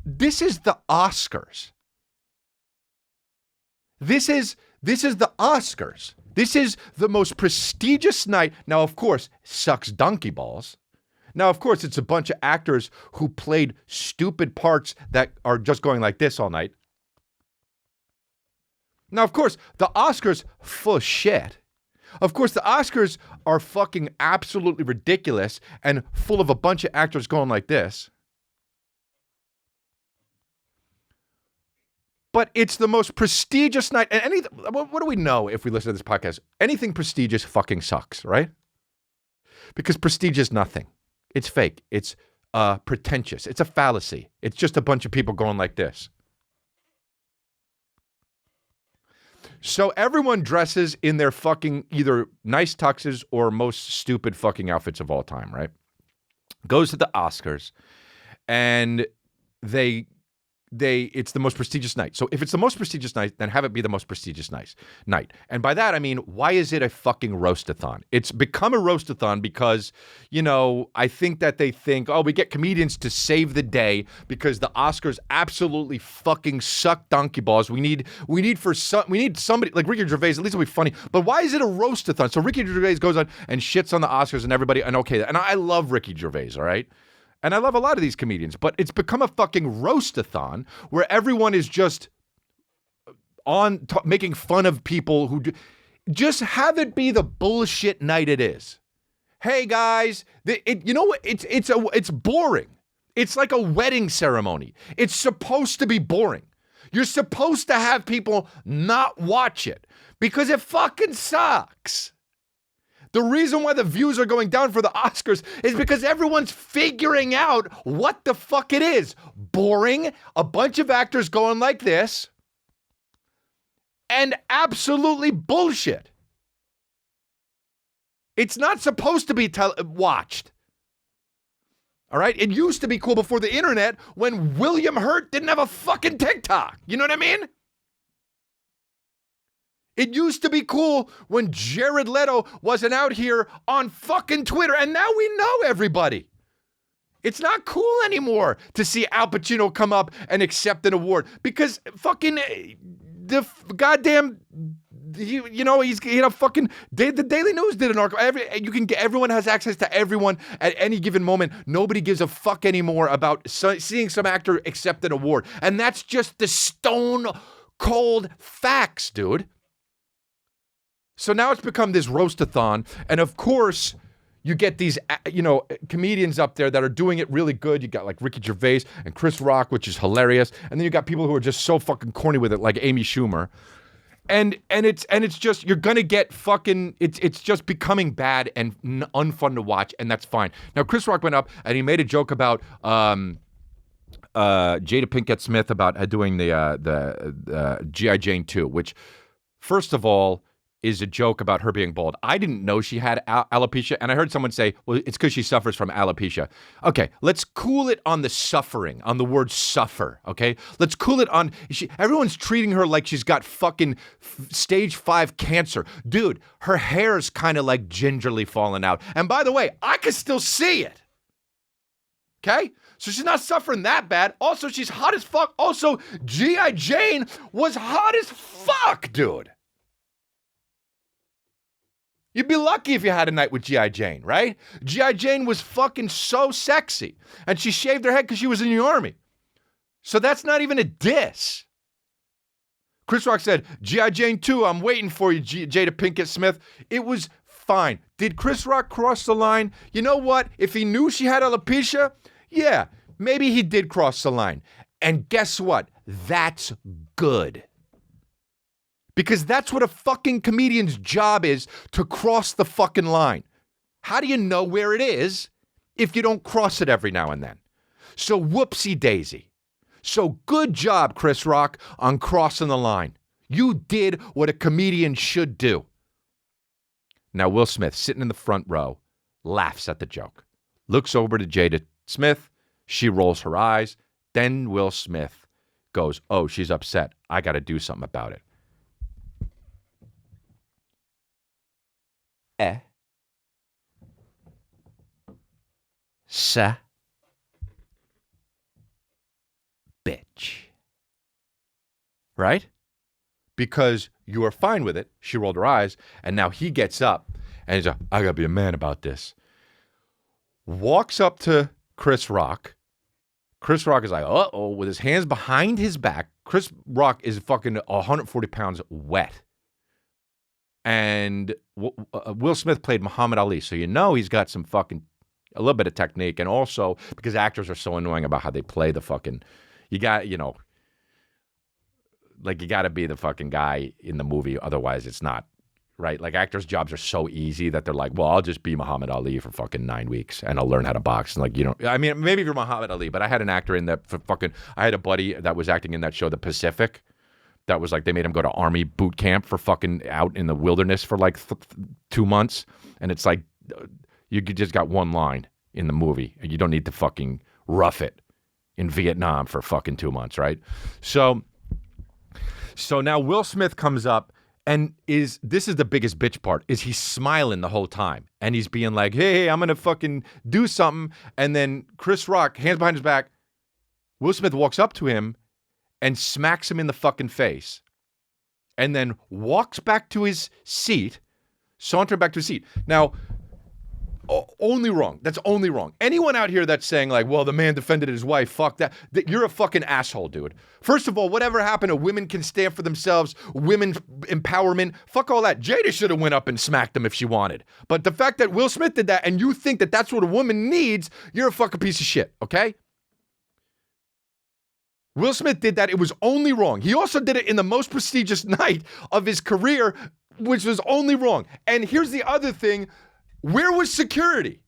This is the Oscars. This is the Oscars. This is the most prestigious night. Now, of course, sucks donkey balls. Now, of course, it's a bunch of actors who played stupid parts that are just going like this all night. Now, of course, the Oscars full of shit. Of course, the Oscars are fucking absolutely ridiculous and full of a bunch of actors going like this. But it's the most prestigious night. And what do we know if we listen to this podcast? Anything prestigious fucking sucks, right? Because prestige is nothing. It's fake. It's pretentious. It's a fallacy. It's just a bunch of people going like this. So everyone dresses in their fucking either nice tuxes or most stupid fucking outfits of all time, right? Goes to the Oscars and it's the most prestigious night. So if it's the most prestigious night, then have it be the most prestigious night. And by that, I mean, why is it a fucking roast-a-thon? It's become a roast-a-thon because, you know, I think that they think, oh, we get comedians to save the day because the Oscars absolutely fucking suck donkey balls. We need somebody like Ricky Gervais, at least it'll be funny. But why is it a roast-a-thon? So Ricky Gervais goes on and shits on the Oscars and everybody, and okay, and I love Ricky Gervais, all right? And I love a lot of these comedians, but it's become a fucking roast-a-thon where everyone is just making fun of people who just have it be the bullshit night it is. Hey guys, you know what? It's boring. It's like a wedding ceremony. It's supposed to be boring. You're supposed to have people not watch it because it fucking sucks. The reason why the views are going down for the Oscars is because everyone's figuring out what the fuck it is. Boring, a bunch of actors going like this, and absolutely bullshit. It's not supposed to be watched. All right? It used to be cool before the internet when William Hurt didn't have a fucking TikTok. You know what I mean? It used to be cool when Jared Leto wasn't out here on fucking Twitter, and now we know everybody. It's not cool anymore to see Al Pacino come up and accept an award because fucking the goddamn, fucking the Daily News did an article. Everyone has access to everyone at any given moment. Nobody gives a fuck anymore about seeing some actor accept an award, and that's just the stone cold facts, dude. So now it's become this roast-a-thon, and of course, you get these, comedians up there that are doing it really good. You got like Ricky Gervais and Chris Rock, which is hilarious, and then you got people who are just so fucking corny with it, like Amy Schumer, and it's just you're gonna get fucking it's just becoming bad and unfun to watch, and that's fine. Now Chris Rock went up and he made a joke about Jada Pinkett Smith about doing the G.I. Jane 2, which first of all is a joke about her being bald. I didn't know she had alopecia, and I heard someone say, well, it's because she suffers from alopecia. Okay, let's cool it on the suffering, on the word suffer, okay? Let's cool it on, everyone's treating her like she's got fucking stage 5 cancer. Dude, her hair's kind of like gingerly falling out. And by the way, I can still see it. Okay? So she's not suffering that bad. Also, she's hot as fuck. Also, G.I. Jane was hot as fuck, dude. You'd be lucky if you had a night with G.I. Jane, right? G.I. Jane was fucking so sexy. And she shaved her head because she was in the army. So that's not even a diss. Chris Rock said, G.I. Jane 2, I'm waiting for you, Jada Pinkett Smith. It was fine. Did Chris Rock cross the line? You know what? If he knew she had alopecia, yeah, maybe he did cross the line. And guess what? That's good. Because that's what a fucking comedian's job is, to cross the fucking line. How do you know where it is if you don't cross it every now and then? So whoopsie daisy. So good job, Chris Rock, on crossing the line. You did what a comedian should do. Now Will Smith, sitting in the front row, laughs at the joke. Looks over to Jada Smith. She rolls her eyes. Then Will Smith goes, oh, she's upset. I got to do something about it. Sa bitch. Right? Because you were fine with it. She rolled her eyes, and now he gets up and he's like, I gotta be a man about this. Walks up to Chris Rock. Chris Rock is like, uh-oh, with his hands behind his back. Chris Rock is fucking 140 pounds wet. And Will Smith played Muhammad Ali, so you know he's got some fucking, a little bit of technique. And also, because actors are so annoying about how they play the fucking, you got, you got to be the fucking guy in the movie, otherwise it's not, right? Like, actors' jobs are so easy that they're like, well, I'll just be Muhammad Ali for fucking 9 weeks, and I'll learn how to box. And like, I mean, maybe if you're Muhammad Ali, but I had an actor in that I had a buddy that was acting in that show, The Pacific. That was like, they made him go to army boot camp for fucking out in the wilderness for like 2 months. And it's like, you just got one line in the movie, and you don't need to fucking rough it in Vietnam for fucking 2 months, right? So now Will Smith comes up, and this is the biggest bitch part, is he's smiling the whole time. And he's being like, hey, I'm going to fucking do something. And then Chris Rock, hands behind his back, Will Smith walks up to him and smacks him in the fucking face, and then walks back to his seat, sauntering back to his seat. Now, only wrong. That's only wrong. Anyone out here that's saying like, well, the man defended his wife, fuck that, you're a fucking asshole, dude. First of all, whatever happened to women can stand for themselves, women empowerment, fuck all that. Jada should have went up and smacked him if she wanted. But the fact that Will Smith did that, and you think that that's what a woman needs, you're a fucking piece of shit, okay? Will Smith did that. It was only wrong. He also did it in the most prestigious night of his career, which was only wrong. And here's the other thing. Where was security?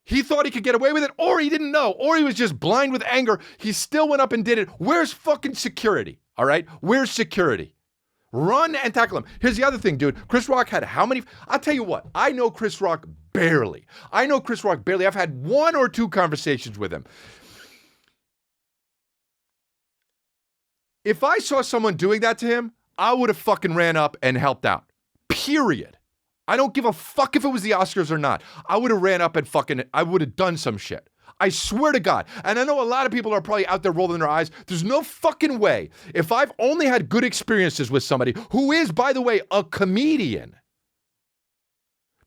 He thought he could get away with it, or he didn't know, or he was just blind with anger. He still went up and did it. Where's fucking security? All right? Where's security? Run and tackle him. Here's the other thing, dude. Chris Rock had how many? I'll tell you what. I know Chris Rock barely. I've had 1 or 2 conversations with him. If I saw someone doing that to him, I would have fucking ran up and helped out. Period. I don't give a fuck if it was the Oscars or not. I would have ran up and I would have done some shit. I swear to God. And I know a lot of people are probably out there rolling their eyes. There's no fucking way. If I've only had good experiences with somebody who is, by the way, a comedian,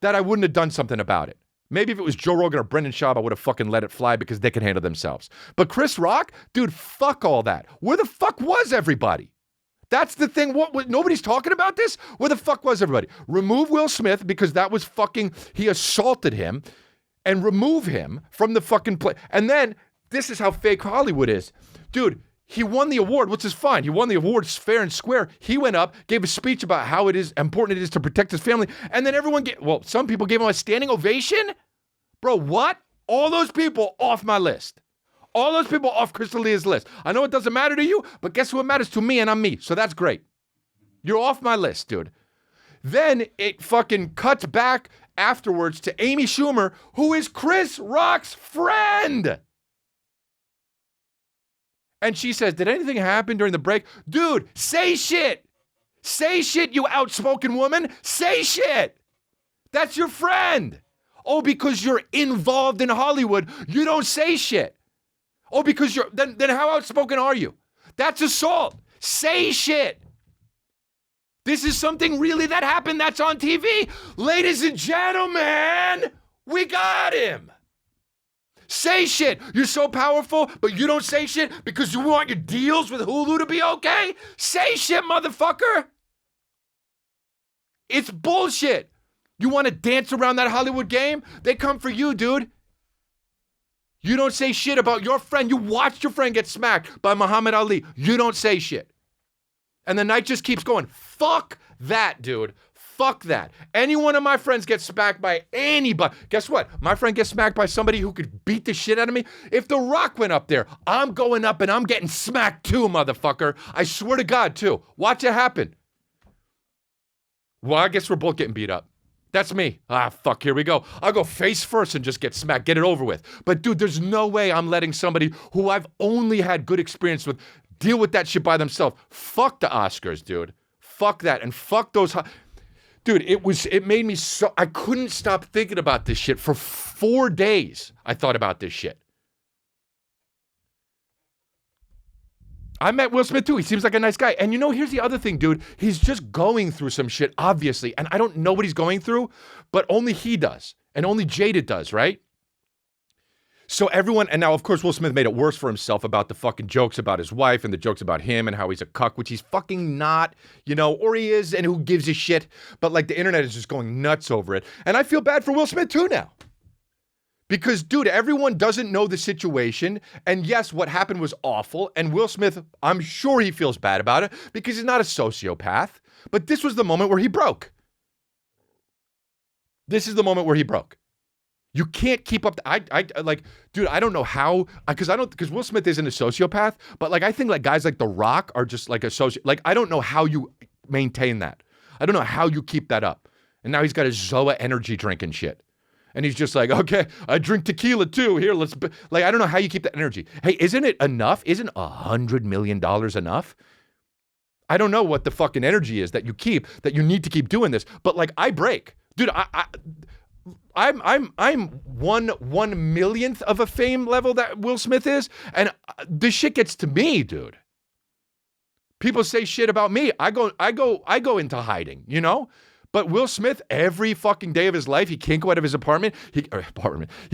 that I wouldn't have done something about it. Maybe if it was Joe Rogan or Brendan Schaub, I would have fucking let it fly because they can handle themselves. But Chris Rock, dude, fuck all that. Where the fuck was everybody? That's the thing. What nobody's talking about this? Where the fuck was everybody? Remove Will Smith because that was fucking, he assaulted him, and remove him from the fucking play. And then, this is how fake Hollywood is. Dude, he won the award, which is fine. He won the award fair and square. He went up, gave a speech about how important it is to protect his family. And then some people gave him a standing ovation? Bro, what? All those people off my list. All those people off Chris D'Elia's list. I know it doesn't matter to you, but guess who it matters to? Me, and I'm me. So that's great. You're off my list, dude. Then it fucking cuts back afterwards to Amy Schumer, who is Chris Rock's friend. And she says, did anything happen during the break? Dude, say shit. Say shit, you outspoken woman. Say shit. That's your friend. Oh, because you're involved in Hollywood, you don't say shit. Oh, because then how outspoken are you? That's assault. Say shit. This is something really that happened that's on TV. Ladies and gentlemen, we got him. Say shit. You're so powerful, but you don't say shit because you want your deals with Hulu to be okay? Say shit, motherfucker. It's bullshit. You want to dance around that Hollywood game? They come for you, dude. You don't say shit about your friend. You watched your friend get smacked by Muhammad Ali. You don't say shit. And the night just keeps going. Fuck that, dude. Fuck that. Any one of my friends gets smacked by anybody. Guess what? My friend gets smacked by somebody who could beat the shit out of me. If The Rock went up there, I'm going up and I'm getting smacked too, motherfucker. I swear to God, too. Watch it happen. Well, I guess we're both getting beat up. That's me. Fuck, here we go. I'll go face first and just get smacked. Get it over with. But, dude, there's no way I'm letting somebody who I've only had good experience with deal with that shit by themselves. Fuck the Oscars, dude. Fuck that. And fuck those... Dude, it made me so... I couldn't stop thinking about this shit. For 4 days, I thought about this shit. I met Will Smith too. He seems like a nice guy. And here's the other thing, dude. He's just going through some shit, obviously. And I don't know what he's going through, but only he does. And only Jada does, right? So everyone, and now of course Will Smith made it worse for himself about the fucking jokes about his wife and the jokes about him and how he's a cuck, which he's fucking not, or he is, and who gives a shit. But like the internet is just going nuts over it. And I feel bad for Will Smith too now. Because, dude, everyone doesn't know the situation. And yes, what happened was awful. And Will Smith, I'm sure he feels bad about it because he's not a sociopath. But this was the moment where he broke. This is the moment where he broke. You can't keep up. Dude, I don't know how, because Will Smith isn't a sociopath. But I think guys like The Rock are just like a I don't know how you maintain that. I don't know how you keep that up. And now he's got his Zoa energy drink and shit. And he's just like, okay, I drink tequila too. Here, I don't know how you keep that energy. Hey, isn't it enough? Isn't $100 million enough? I don't know what the fucking energy is that you need to keep doing this. But I break. Dude, I'm 1/1 millionth of a fame level that Will Smith is. And this shit gets to me, dude. People say shit about me. I go into hiding, But Will Smith, every fucking day of his life, he can't go out of his apartment. He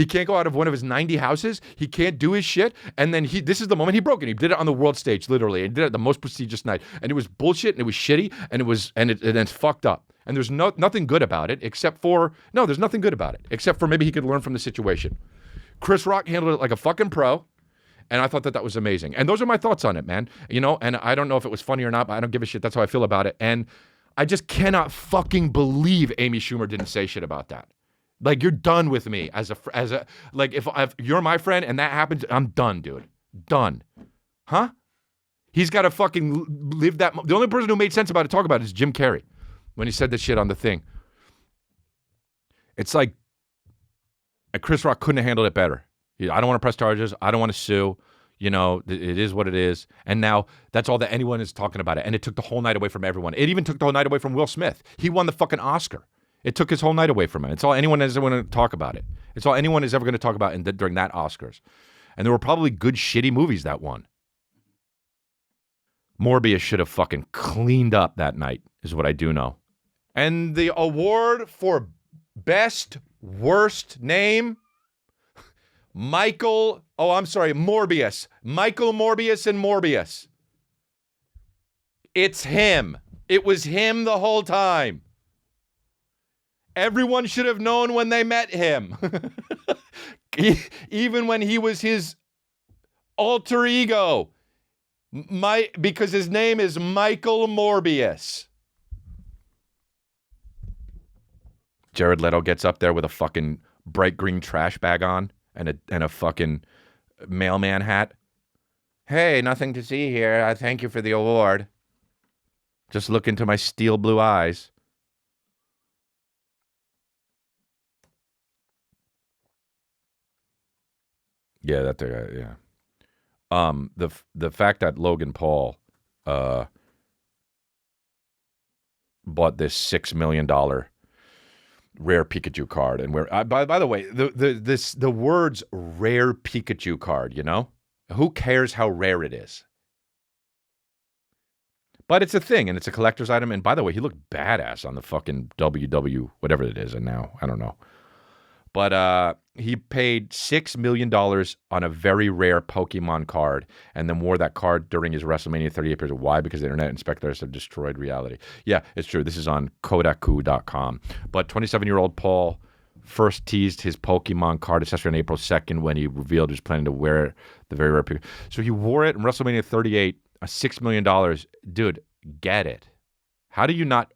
can't go out of one of his 90 houses. He can't do his shit. And then this is the moment he broke it. He did it on the world stage, literally. And he did it at the most prestigious night. And it was bullshit and it was shitty and it's fucked up. And there's nothing good about it there's nothing good about it except for maybe he could learn from the situation. Chris Rock handled it like a fucking pro. And I thought that was amazing. And those are my thoughts on it, man. And I don't know if it was funny or not, but I don't give a shit. That's how I feel about it. And I just cannot fucking believe Amy Schumer didn't say shit about that. You're done with me if you're my friend and that happens, I'm done, dude. Done. Huh? He's got to fucking live that. The only person who made sense about it, talk about it, is Jim Carrey when he said this shit on the thing. It's like Chris Rock couldn't have handled it better. I don't want to press charges. I don't want to sue. You know, it is what it is. And now that's all that anyone is talking about it. And it took the whole night away from everyone. It even took the whole night away from Will Smith. He won the fucking Oscar. It took his whole night away from him. It's all anyone is ever going to talk about it. It's all anyone is ever going to talk about during that Oscars. And there were probably good, shitty movies that won. Morbius should have fucking cleaned up that night, is what I do know. And the award for best worst name, Morbius. Michael Morbius and Morbius. It's him. It was him the whole time. Everyone should have known when they met him. Even when he was his alter ego. Because his name is Michael Morbius. Jared Leto gets up there with a fucking bright green trash bag on and a fucking mailman hat. Hey, nothing to see here. I thank you for the award. Just look into my steel blue eyes. Yeah, that guy, yeah. The fact that Logan Paul bought this $6 million rare Pikachu card, and where by the way, the words rare Pikachu card, you know, who cares how rare it is? But it's a thing, and it's a collector's item. And by the way, he looked badass on the fucking WW whatever it is, and now I don't know. But he paid $6 million on a very rare Pokemon card and then wore that card during his WrestleMania 38 period. Why? Because the internet and speculators have destroyed reality. Yeah, it's true. This is on Kodaku.com. But 27-year-old Paul first teased his Pokemon card accessory on April 2nd when he revealed he was planning to wear the very rare Pokemon. So he wore it in WrestleMania 38, $6 million. Dude, get it. How do you not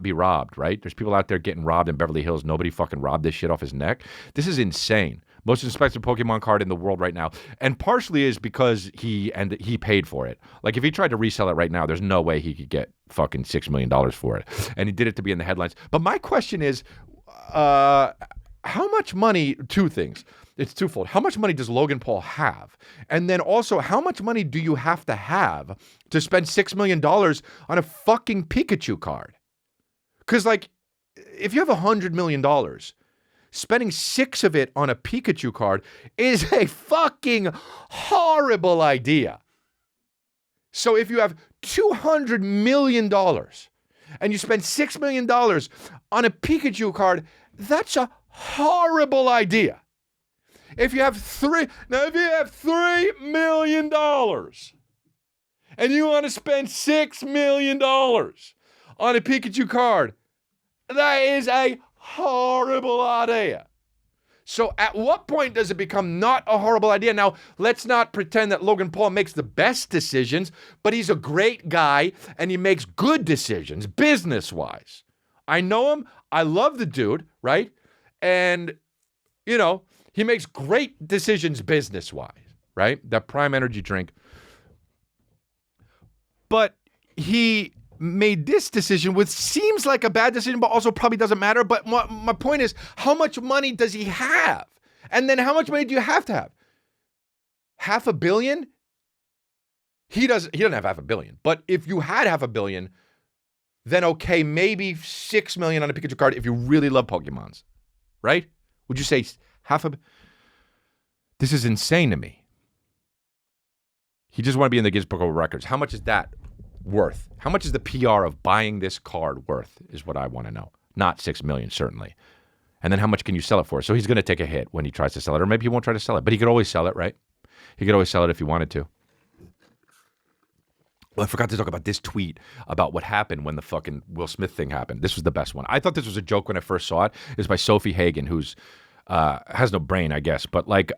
be robbed, right? There's people out there getting robbed in Beverly Hills. Nobody fucking robbed this shit off his neck. This is insane. Most expensive Pokemon card in the world right now. And partially is because he paid for it. Like if he tried to resell it right now, there's no way he could get fucking $6 million for it. And he did it to be in the headlines. But my question is, how much money, two things. It's twofold. How much money does Logan Paul have? And then also, how much money do you have to spend $6 million on a fucking Pikachu card? Because, like, if you have $100 million, spending $6 of it on a Pikachu card is a fucking horrible idea. So if you have $200 million and you spend $6 million on a Pikachu card, that's a horrible idea. If you have $3 million and you want to spend $6 million on a Pikachu card, that is a horrible idea. So at what point does it become not a horrible idea? Now, let's not pretend that Logan Paul makes the best decisions, but he's a great guy and he makes good decisions business-wise. I know him. I love the dude, right? And, you know, he makes great decisions business-wise, right? That Prime Energy drink. But he made this decision, which seems like a bad decision, but also probably doesn't matter. But my point is, how much money does he have? And then how much money do you have to have? $500 million? He doesn't have $500 million. But if you had $500 million, then okay, maybe $6 million on a Pikachu card if you really love Pokemons, right? Would you say This is insane to me. He just want to be in the Guinness Book of Records. How much is that worth? How much is the PR of buying this card worth is what I want to know. Not $6 million, certainly. And then how much can you sell it for? So he's going to take a hit when he tries to sell it, or maybe he won't try to sell it, but he could always sell it, right? He could always sell it if he wanted to. Well, I forgot to talk about this tweet about what happened when the fucking Will Smith thing happened. This was the best one. I thought this was a joke when I first saw it. It was by Sophie Hagen, who's has no brain, I guess. But like,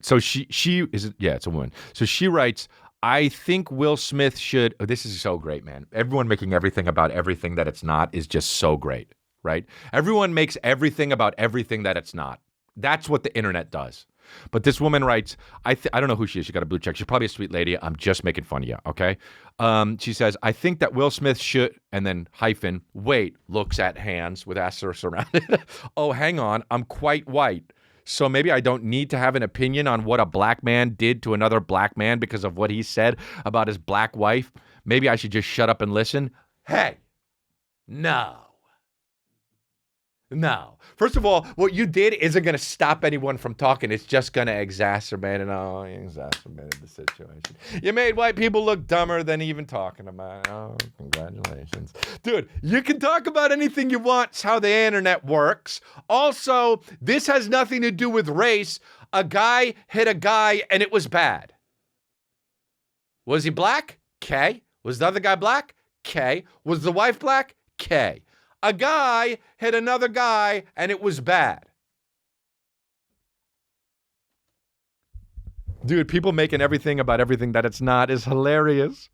so she is, yeah, it's a woman. So she writes, I think Will Smith should, oh, this is so great, man. Everyone making everything about everything that it's not is just so great, right? Everyone makes everything about everything that it's not. That's what the internet does. But this woman writes, I don't know who she is. She got a blue check. She's probably a sweet lady. I'm just making fun of you, okay? She says, I think that Will Smith should, and then hyphen, wait, looks at hands with asterisks around it. Oh, hang on. I'm quite white. So maybe I don't need to have an opinion on what a black man did to another black man because of what he said about his black wife. Maybe I should just shut up and listen. Hey, no. No. First of all, what you did isn't going to stop anyone from talking. It's just going to exacerbate it. Oh, you exacerbated the situation. You made white people look dumber than even talking about it. Oh, congratulations. Dude, you can talk about anything you want. It's how the internet works. Also, this has nothing to do with race. A guy hit a guy and it was bad. Was he black? K. Was the other guy black? K. Was the wife black? K. A guy hit another guy and it was bad. Dude, people making everything about everything that it's not is hilarious.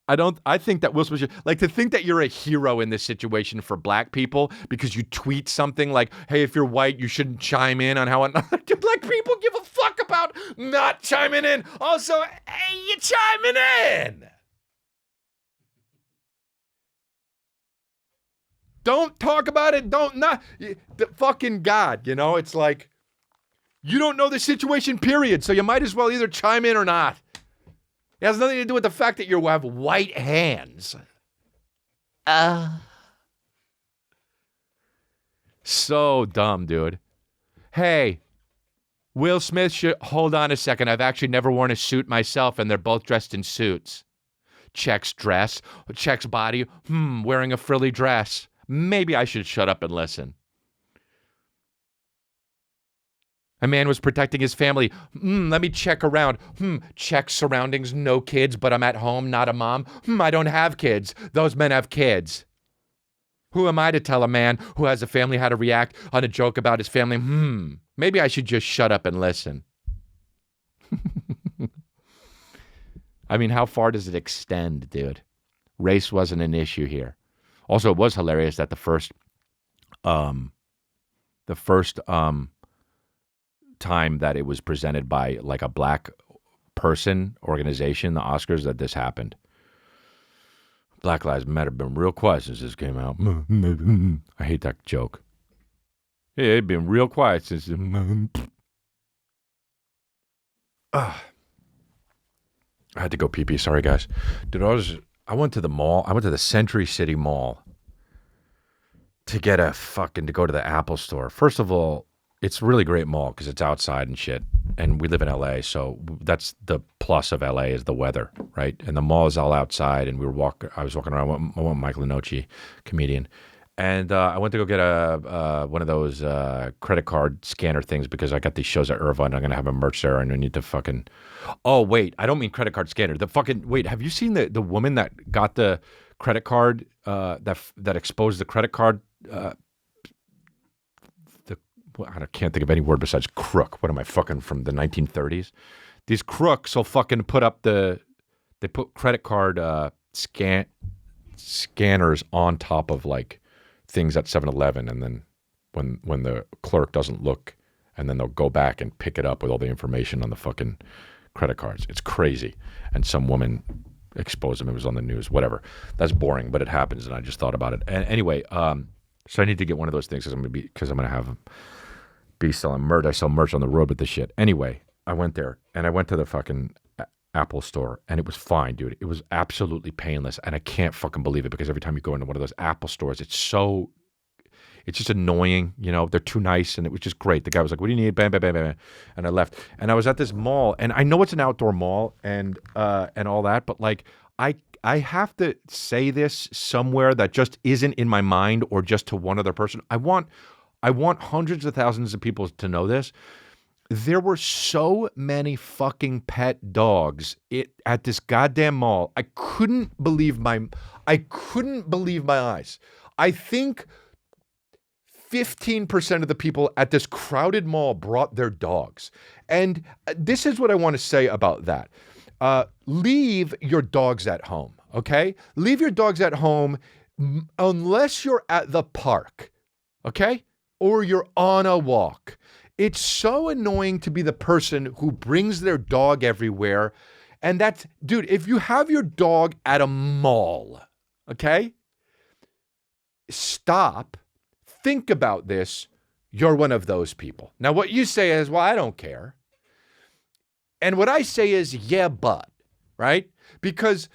I think that Will Smith should, like, to think that you're a hero in this situation for black people because you tweet something like, hey, if you're white, you shouldn't chime in on how, dude, like, people give a fuck about not chiming in. Also, hey, you chiming in. Don't talk about it. The fucking God, you know, it's like, you don't know the situation, period. So you might as well either chime in or not. It has nothing to do with the fact that you have white hands. So dumb, dude. Hey, Will Smith should, hold on a second. I've actually never worn a suit myself, and they're both dressed in suits. Checks dress, checks body, wearing a frilly dress. Maybe I should shut up and listen. A man was protecting his family. Let me check around. Check surroundings, no kids, but I'm at home, not a mom. I don't have kids. Those men have kids. Who am I to tell a man who has a family how to react on a joke about his family? Maybe I should just shut up and listen. I mean, how far does it extend, dude? Race wasn't an issue here. Also, it was hilarious that the first time that it was presented by like a black person organization, the Oscars, that this happened. Black Lives Matter been real quiet since this came out. I hate that joke. Yeah, it's been real quiet since. I had to go pee-pee. Sorry, guys. Dude, I went to the mall. I went to the Century City Mall to go to the Apple store. First of all, it's a really great mall because it's outside and shit. And we live in LA, so that's the plus of LA is the weather, right? And the mall is all outside, and I was walking around. I went with Michael Morbius, comedian. And I went to go get one of those credit card scanner things because I got these shows at Irvine. I'm going to have a merch there, and I need to fucking... Oh, wait. I don't mean credit card scanner. Wait, have you seen the woman that got the credit card, that exposed the credit card? I can't think of any word besides crook. What am I, fucking from the 1930s? These crooks will fucking they put credit card scanners on top of, like, things at 7-Eleven, and then when the clerk doesn't look, and then they'll go back and pick it up with all the information on the fucking credit cards. It's crazy. And some woman exposed them. It was on the news. Whatever. That's boring, but it happens, and I just thought about it. And anyway, so I need to get one of those things because I'm gonna be selling merch. I sell merch on the road with this shit. Anyway, I went there, and I went to the fucking Apple store, and it was fine, dude. It was absolutely painless, and I can't fucking believe it because every time you go into one of those Apple stores, it's just annoying, you know. They're too nice, and it was just great. The guy was like, "What do you need?" Bam, bam, bam, bam, and I left. And I was at this mall, and I know it's an outdoor mall and all that, but like I have to say this somewhere that just isn't in my mind or just to one other person. I want hundreds of thousands of people to know this. There were so many fucking pet dogs at this goddamn mall. I couldn't believe my eyes. I think 15% of the people at this crowded mall brought their dogs. And this is what I want to say about that. Leave your dogs at home, okay? Leave your dogs at home unless you're at the park, okay? Or you're on a walk. It's so annoying to be the person who brings their dog everywhere. And that's, dude, if you have your dog at a mall, okay? Stop. Think about this. You're one of those people. Now, what you say is, well, I don't care. And what I say is, yeah, but, right? Because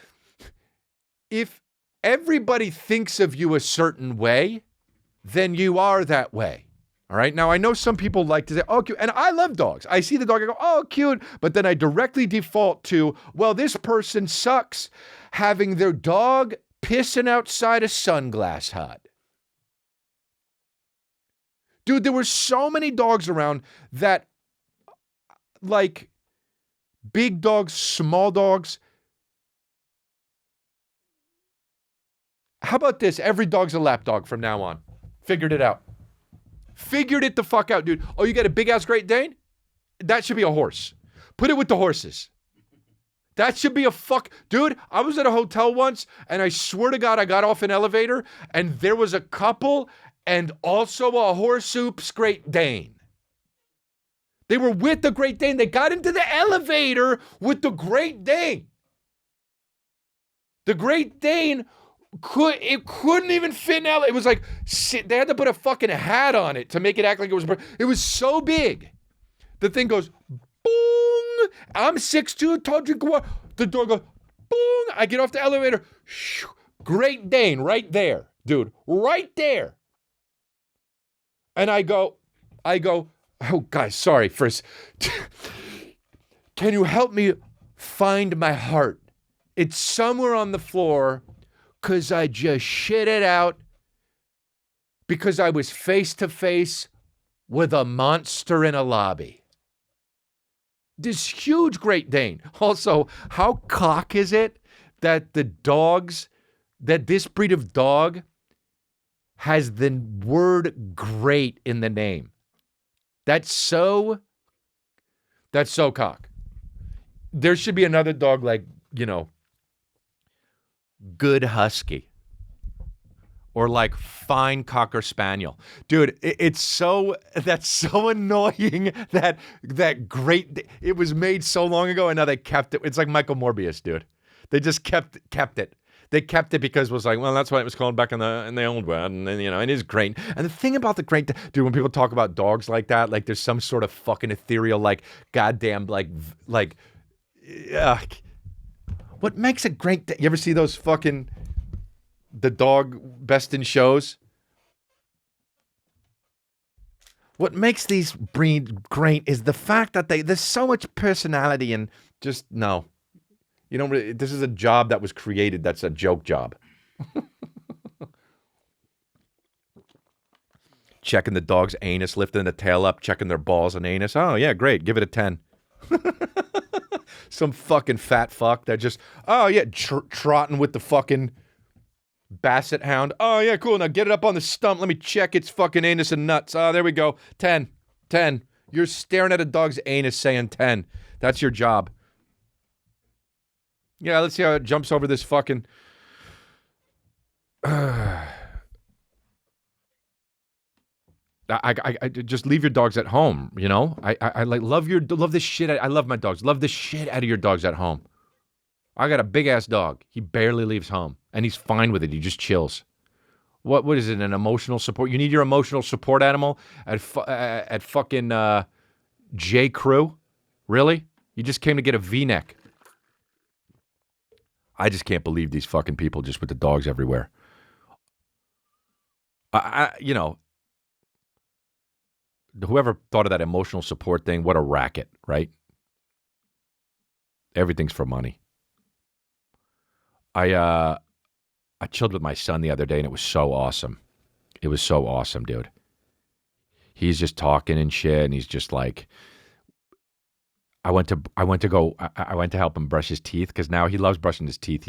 if everybody thinks of you a certain way, then you are that way. All right. Now, I know some people like to say, oh, cute. And I love dogs. I see the dog, I go, oh, cute. But then I directly default to, well, this person sucks having their dog pissing outside a Sunglass Hut. Dude, there were so many dogs around that, like, big dogs, small dogs. How about this? Every dog's a lap dog from now on. Figured it out. Figured it the fuck out, dude. Oh, you got a big-ass Great Dane? That should be a horse. Put it with the horses. That should be a fuck. Dude, I was at a hotel once, and I swear to God, I got off an elevator, and there was a couple and also a Horsehoops Great Dane. They were with the Great Dane. They got into the elevator with the Great Dane. The Great Dane couldn't even fit in L. It was like, they had to put a fucking hat on it to make it act like it was so big. The thing goes, boom. I'm 6'2", tall, drink of water. The door goes, boom. I get off the elevator. Great Dane right there, dude, right there. And I go, oh, guys, sorry. First, can you help me find my heart? It's somewhere on the floor. Because I just shit it out because I was face to face with a monster in a lobby. This huge Great Dane. Also, how cock is it that that this breed of dog has the word great in the name? That's so cock. There should be another dog like, Good Husky, or like Fine Cocker Spaniel. Dude, that's so annoying that great, it was made so long ago and now they kept it. It's like Michael Morbius, dude. They just kept it. They kept it because it was like, well, that's why it was called back in the old one. And then, it is great. And the thing about the great, dude, when people talk about dogs like that, like there's some sort of fucking ethereal, like goddamn, what makes a great... You ever see those fucking... The dog best in shows? What makes these breeds great is the fact that there's so much personality and just... No. This is a job that was created. That's a joke job. Checking the dog's anus, lifting the tail up, checking their balls and anus. Oh, yeah, great. Give it a 10. Some fucking fat fuck that just, oh yeah, trotting with the fucking basset hound. Oh yeah, cool. Now get it up on the stump. Let me check its fucking anus and nuts. Oh, there we go. 10. You're staring at a dog's anus saying 10. That's your job. Yeah, let's see how it jumps over this fucking... I just leave your dogs at home, I love this shit. I love my dogs. Love the shit out of your dogs at home. I got a big ass dog. He barely leaves home, and he's fine with it. He just chills. What is it? An emotional support? You need your emotional support animal at fucking J. Crew? Really? You just came to get a V-neck. I just can't believe these fucking people just with the dogs everywhere. Whoever thought of that emotional support thing, what a racket, right? Everything's for money. I chilled with my son the other day, and it was so awesome. It was so awesome, dude. He's just talking and shit, and he's just like, I went to help him brush his teeth because now he loves brushing his teeth,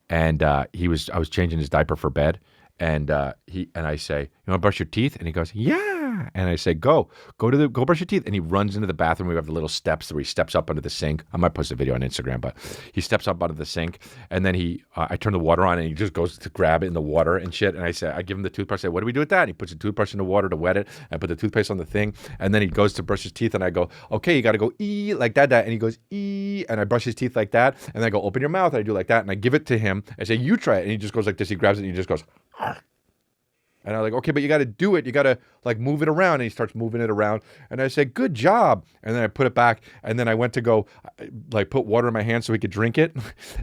And I was changing his diaper for bed, and I say, "You want to brush your teeth?" And he goes, "Yeah." And I say, go brush your teeth. And he runs into the bathroom. We have the little steps where he steps up under the sink. I might post a video on Instagram, but he steps up under the sink, and then I turn the water on, and he just goes to grab it in the water and shit. And I give him the toothbrush. I say, what do we do with that? And he puts the toothbrush in the water to wet it, and I put the toothpaste on the thing. And then he goes to brush his teeth, and I go, okay, you got to go ee like that. And he goes ee, and I brush his teeth like that. And then I go, open your mouth. And I do like that, and I give it to him. I say, you try it. And he just goes like this. He grabs it, and he just goes. And I'm like, okay, but you got to do it. You got to like move it around. And he starts moving it around. And I say, good job. And then I put it back. And then I went to go like put water in my hand so he could drink it.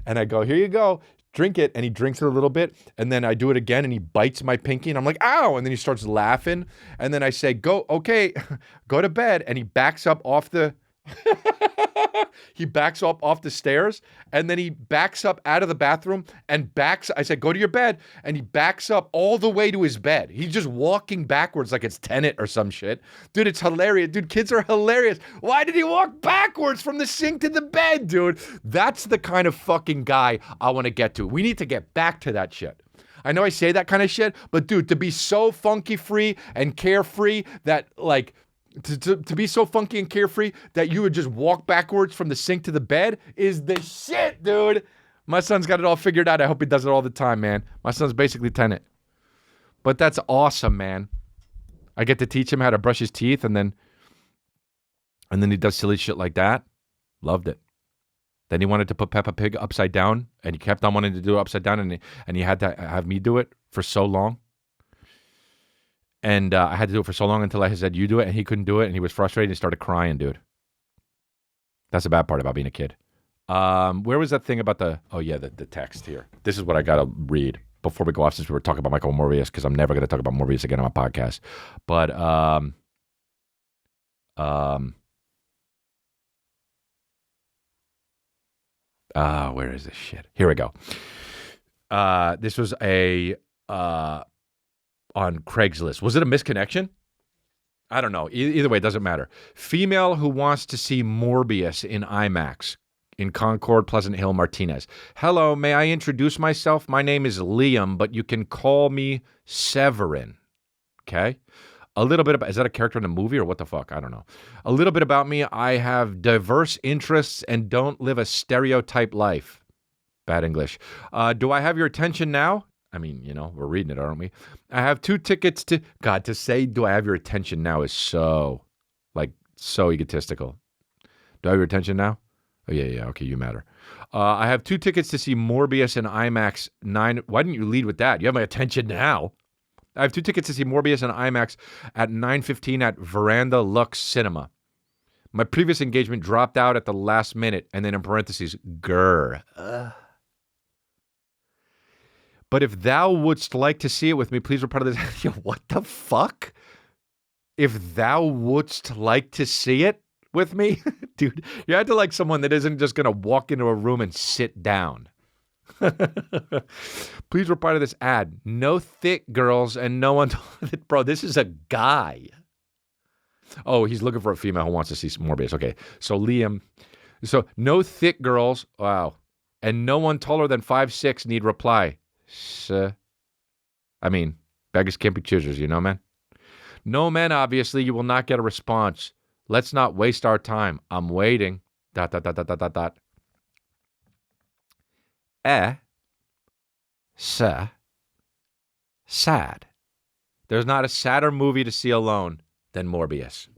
And I go, here you go. Drink it. And he drinks it a little bit. And then I do it again. And he bites my pinky. And I'm like, ow. And then he starts laughing. And then I say, go to bed. And he backs up off the... He backs up off the stairs, and then he backs up out of the bathroom and I said, go to your bed. And he backs up all the way to his bed. He's just walking backwards like it's Tenet or some shit. Dude, it's hilarious. Dude, kids are hilarious. Why did he walk backwards from the sink to the bed, dude? That's the kind of fucking guy I want to get to. We need to get back to that shit. I know I say that kind of shit, but dude, to be so funky free and carefree that like... To be so funky and carefree that you would just walk backwards from the sink to the bed is the shit, dude. My son's got it all figured out. I hope he does it all the time, man. My son's basically Tenet. But that's awesome, man. I get to teach him how to brush his teeth, and then he does silly shit like that. Loved it. Then he wanted to put Peppa Pig upside down, and he kept on wanting to do it upside down, and he had to have me do it for so long. And I had to do it for so long until I said, you do it, and he couldn't do it, and he was frustrated, and he started crying, dude. That's the bad part about being a kid. Where was that thing about the text here? This is what I got to read before we go off, since we were talking about Michael Morbius, because I'm never going to talk about Morbius again on my podcast. But, where is this shit? Here we go. This was on Craigslist. Was it a misconnection? I don't know. Either way, it doesn't matter. Female who wants to see Morbius in IMAX in Concord, Pleasant Hill, Martinez. Hello, may I introduce myself? My name is Liam, but you can call me Severin. Okay? A little bit about, is that a character in a movie or what the fuck? I don't know. A little bit about me. I have diverse interests and don't live a stereotype life. Bad English. Do I have your attention now? I mean, you know, we're reading it, aren't we? I have 2 tickets to... God, to say, do I have your attention now is so egotistical. Do I have your attention now? Oh, yeah, okay, you matter. I have 2 tickets to see Morbius in IMAX 9... Why didn't you lead with that? You have my attention now. I have 2 tickets to see Morbius in IMAX at 9:15 at Veranda Lux Cinema. My previous engagement dropped out at the last minute, and then in parentheses, grr. But if thou wouldst like to see it with me, please reply to this. Yo, what the fuck? If thou wouldst like to see it with me? Dude, you had to like someone that isn't just going to walk into a room and sit down. Please reply to this ad. No thick girls and no one... Bro, this is a guy. Oh, he's looking for a female who wants to see some Morbius. Okay, so Liam... So, no thick girls. Wow. And no one taller than 5'6" need reply. I mean, beggars can't be choosers, you know, man? No, men, obviously, you will not get a response. Let's not waste our time. I'm waiting. ... Sad. There's not a sadder movie to see alone than Morbius.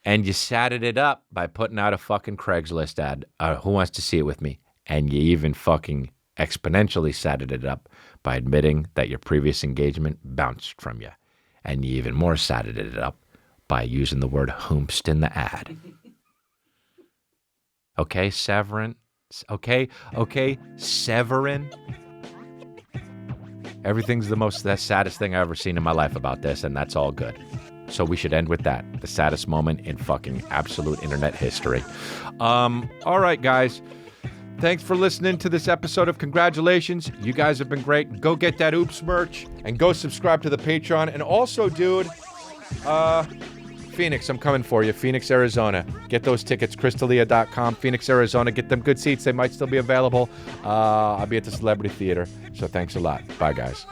And you sadded it up by putting out a fucking Craigslist ad. Who wants to see it with me? And you even fucking... exponentially sadded it up by admitting that your previous engagement bounced from you. And you even more sadded it up by using the word whomst in the ad. Okay, Severin? Okay, Severin? Everything's the saddest thing I've ever seen in my life about this, and that's all good. So we should end with that. The saddest moment in fucking absolute internet history. All right, guys. Thanks for listening to this episode of Congratulations. You guys have been great. Go get that Oops merch and go subscribe to the Patreon. And also, dude, Phoenix, I'm coming for you. Phoenix, Arizona. Get those tickets, crystalia.com. Phoenix, Arizona. Get them good seats. They might still be available. I'll be at the Celebrity Theater. So thanks a lot. Bye, guys.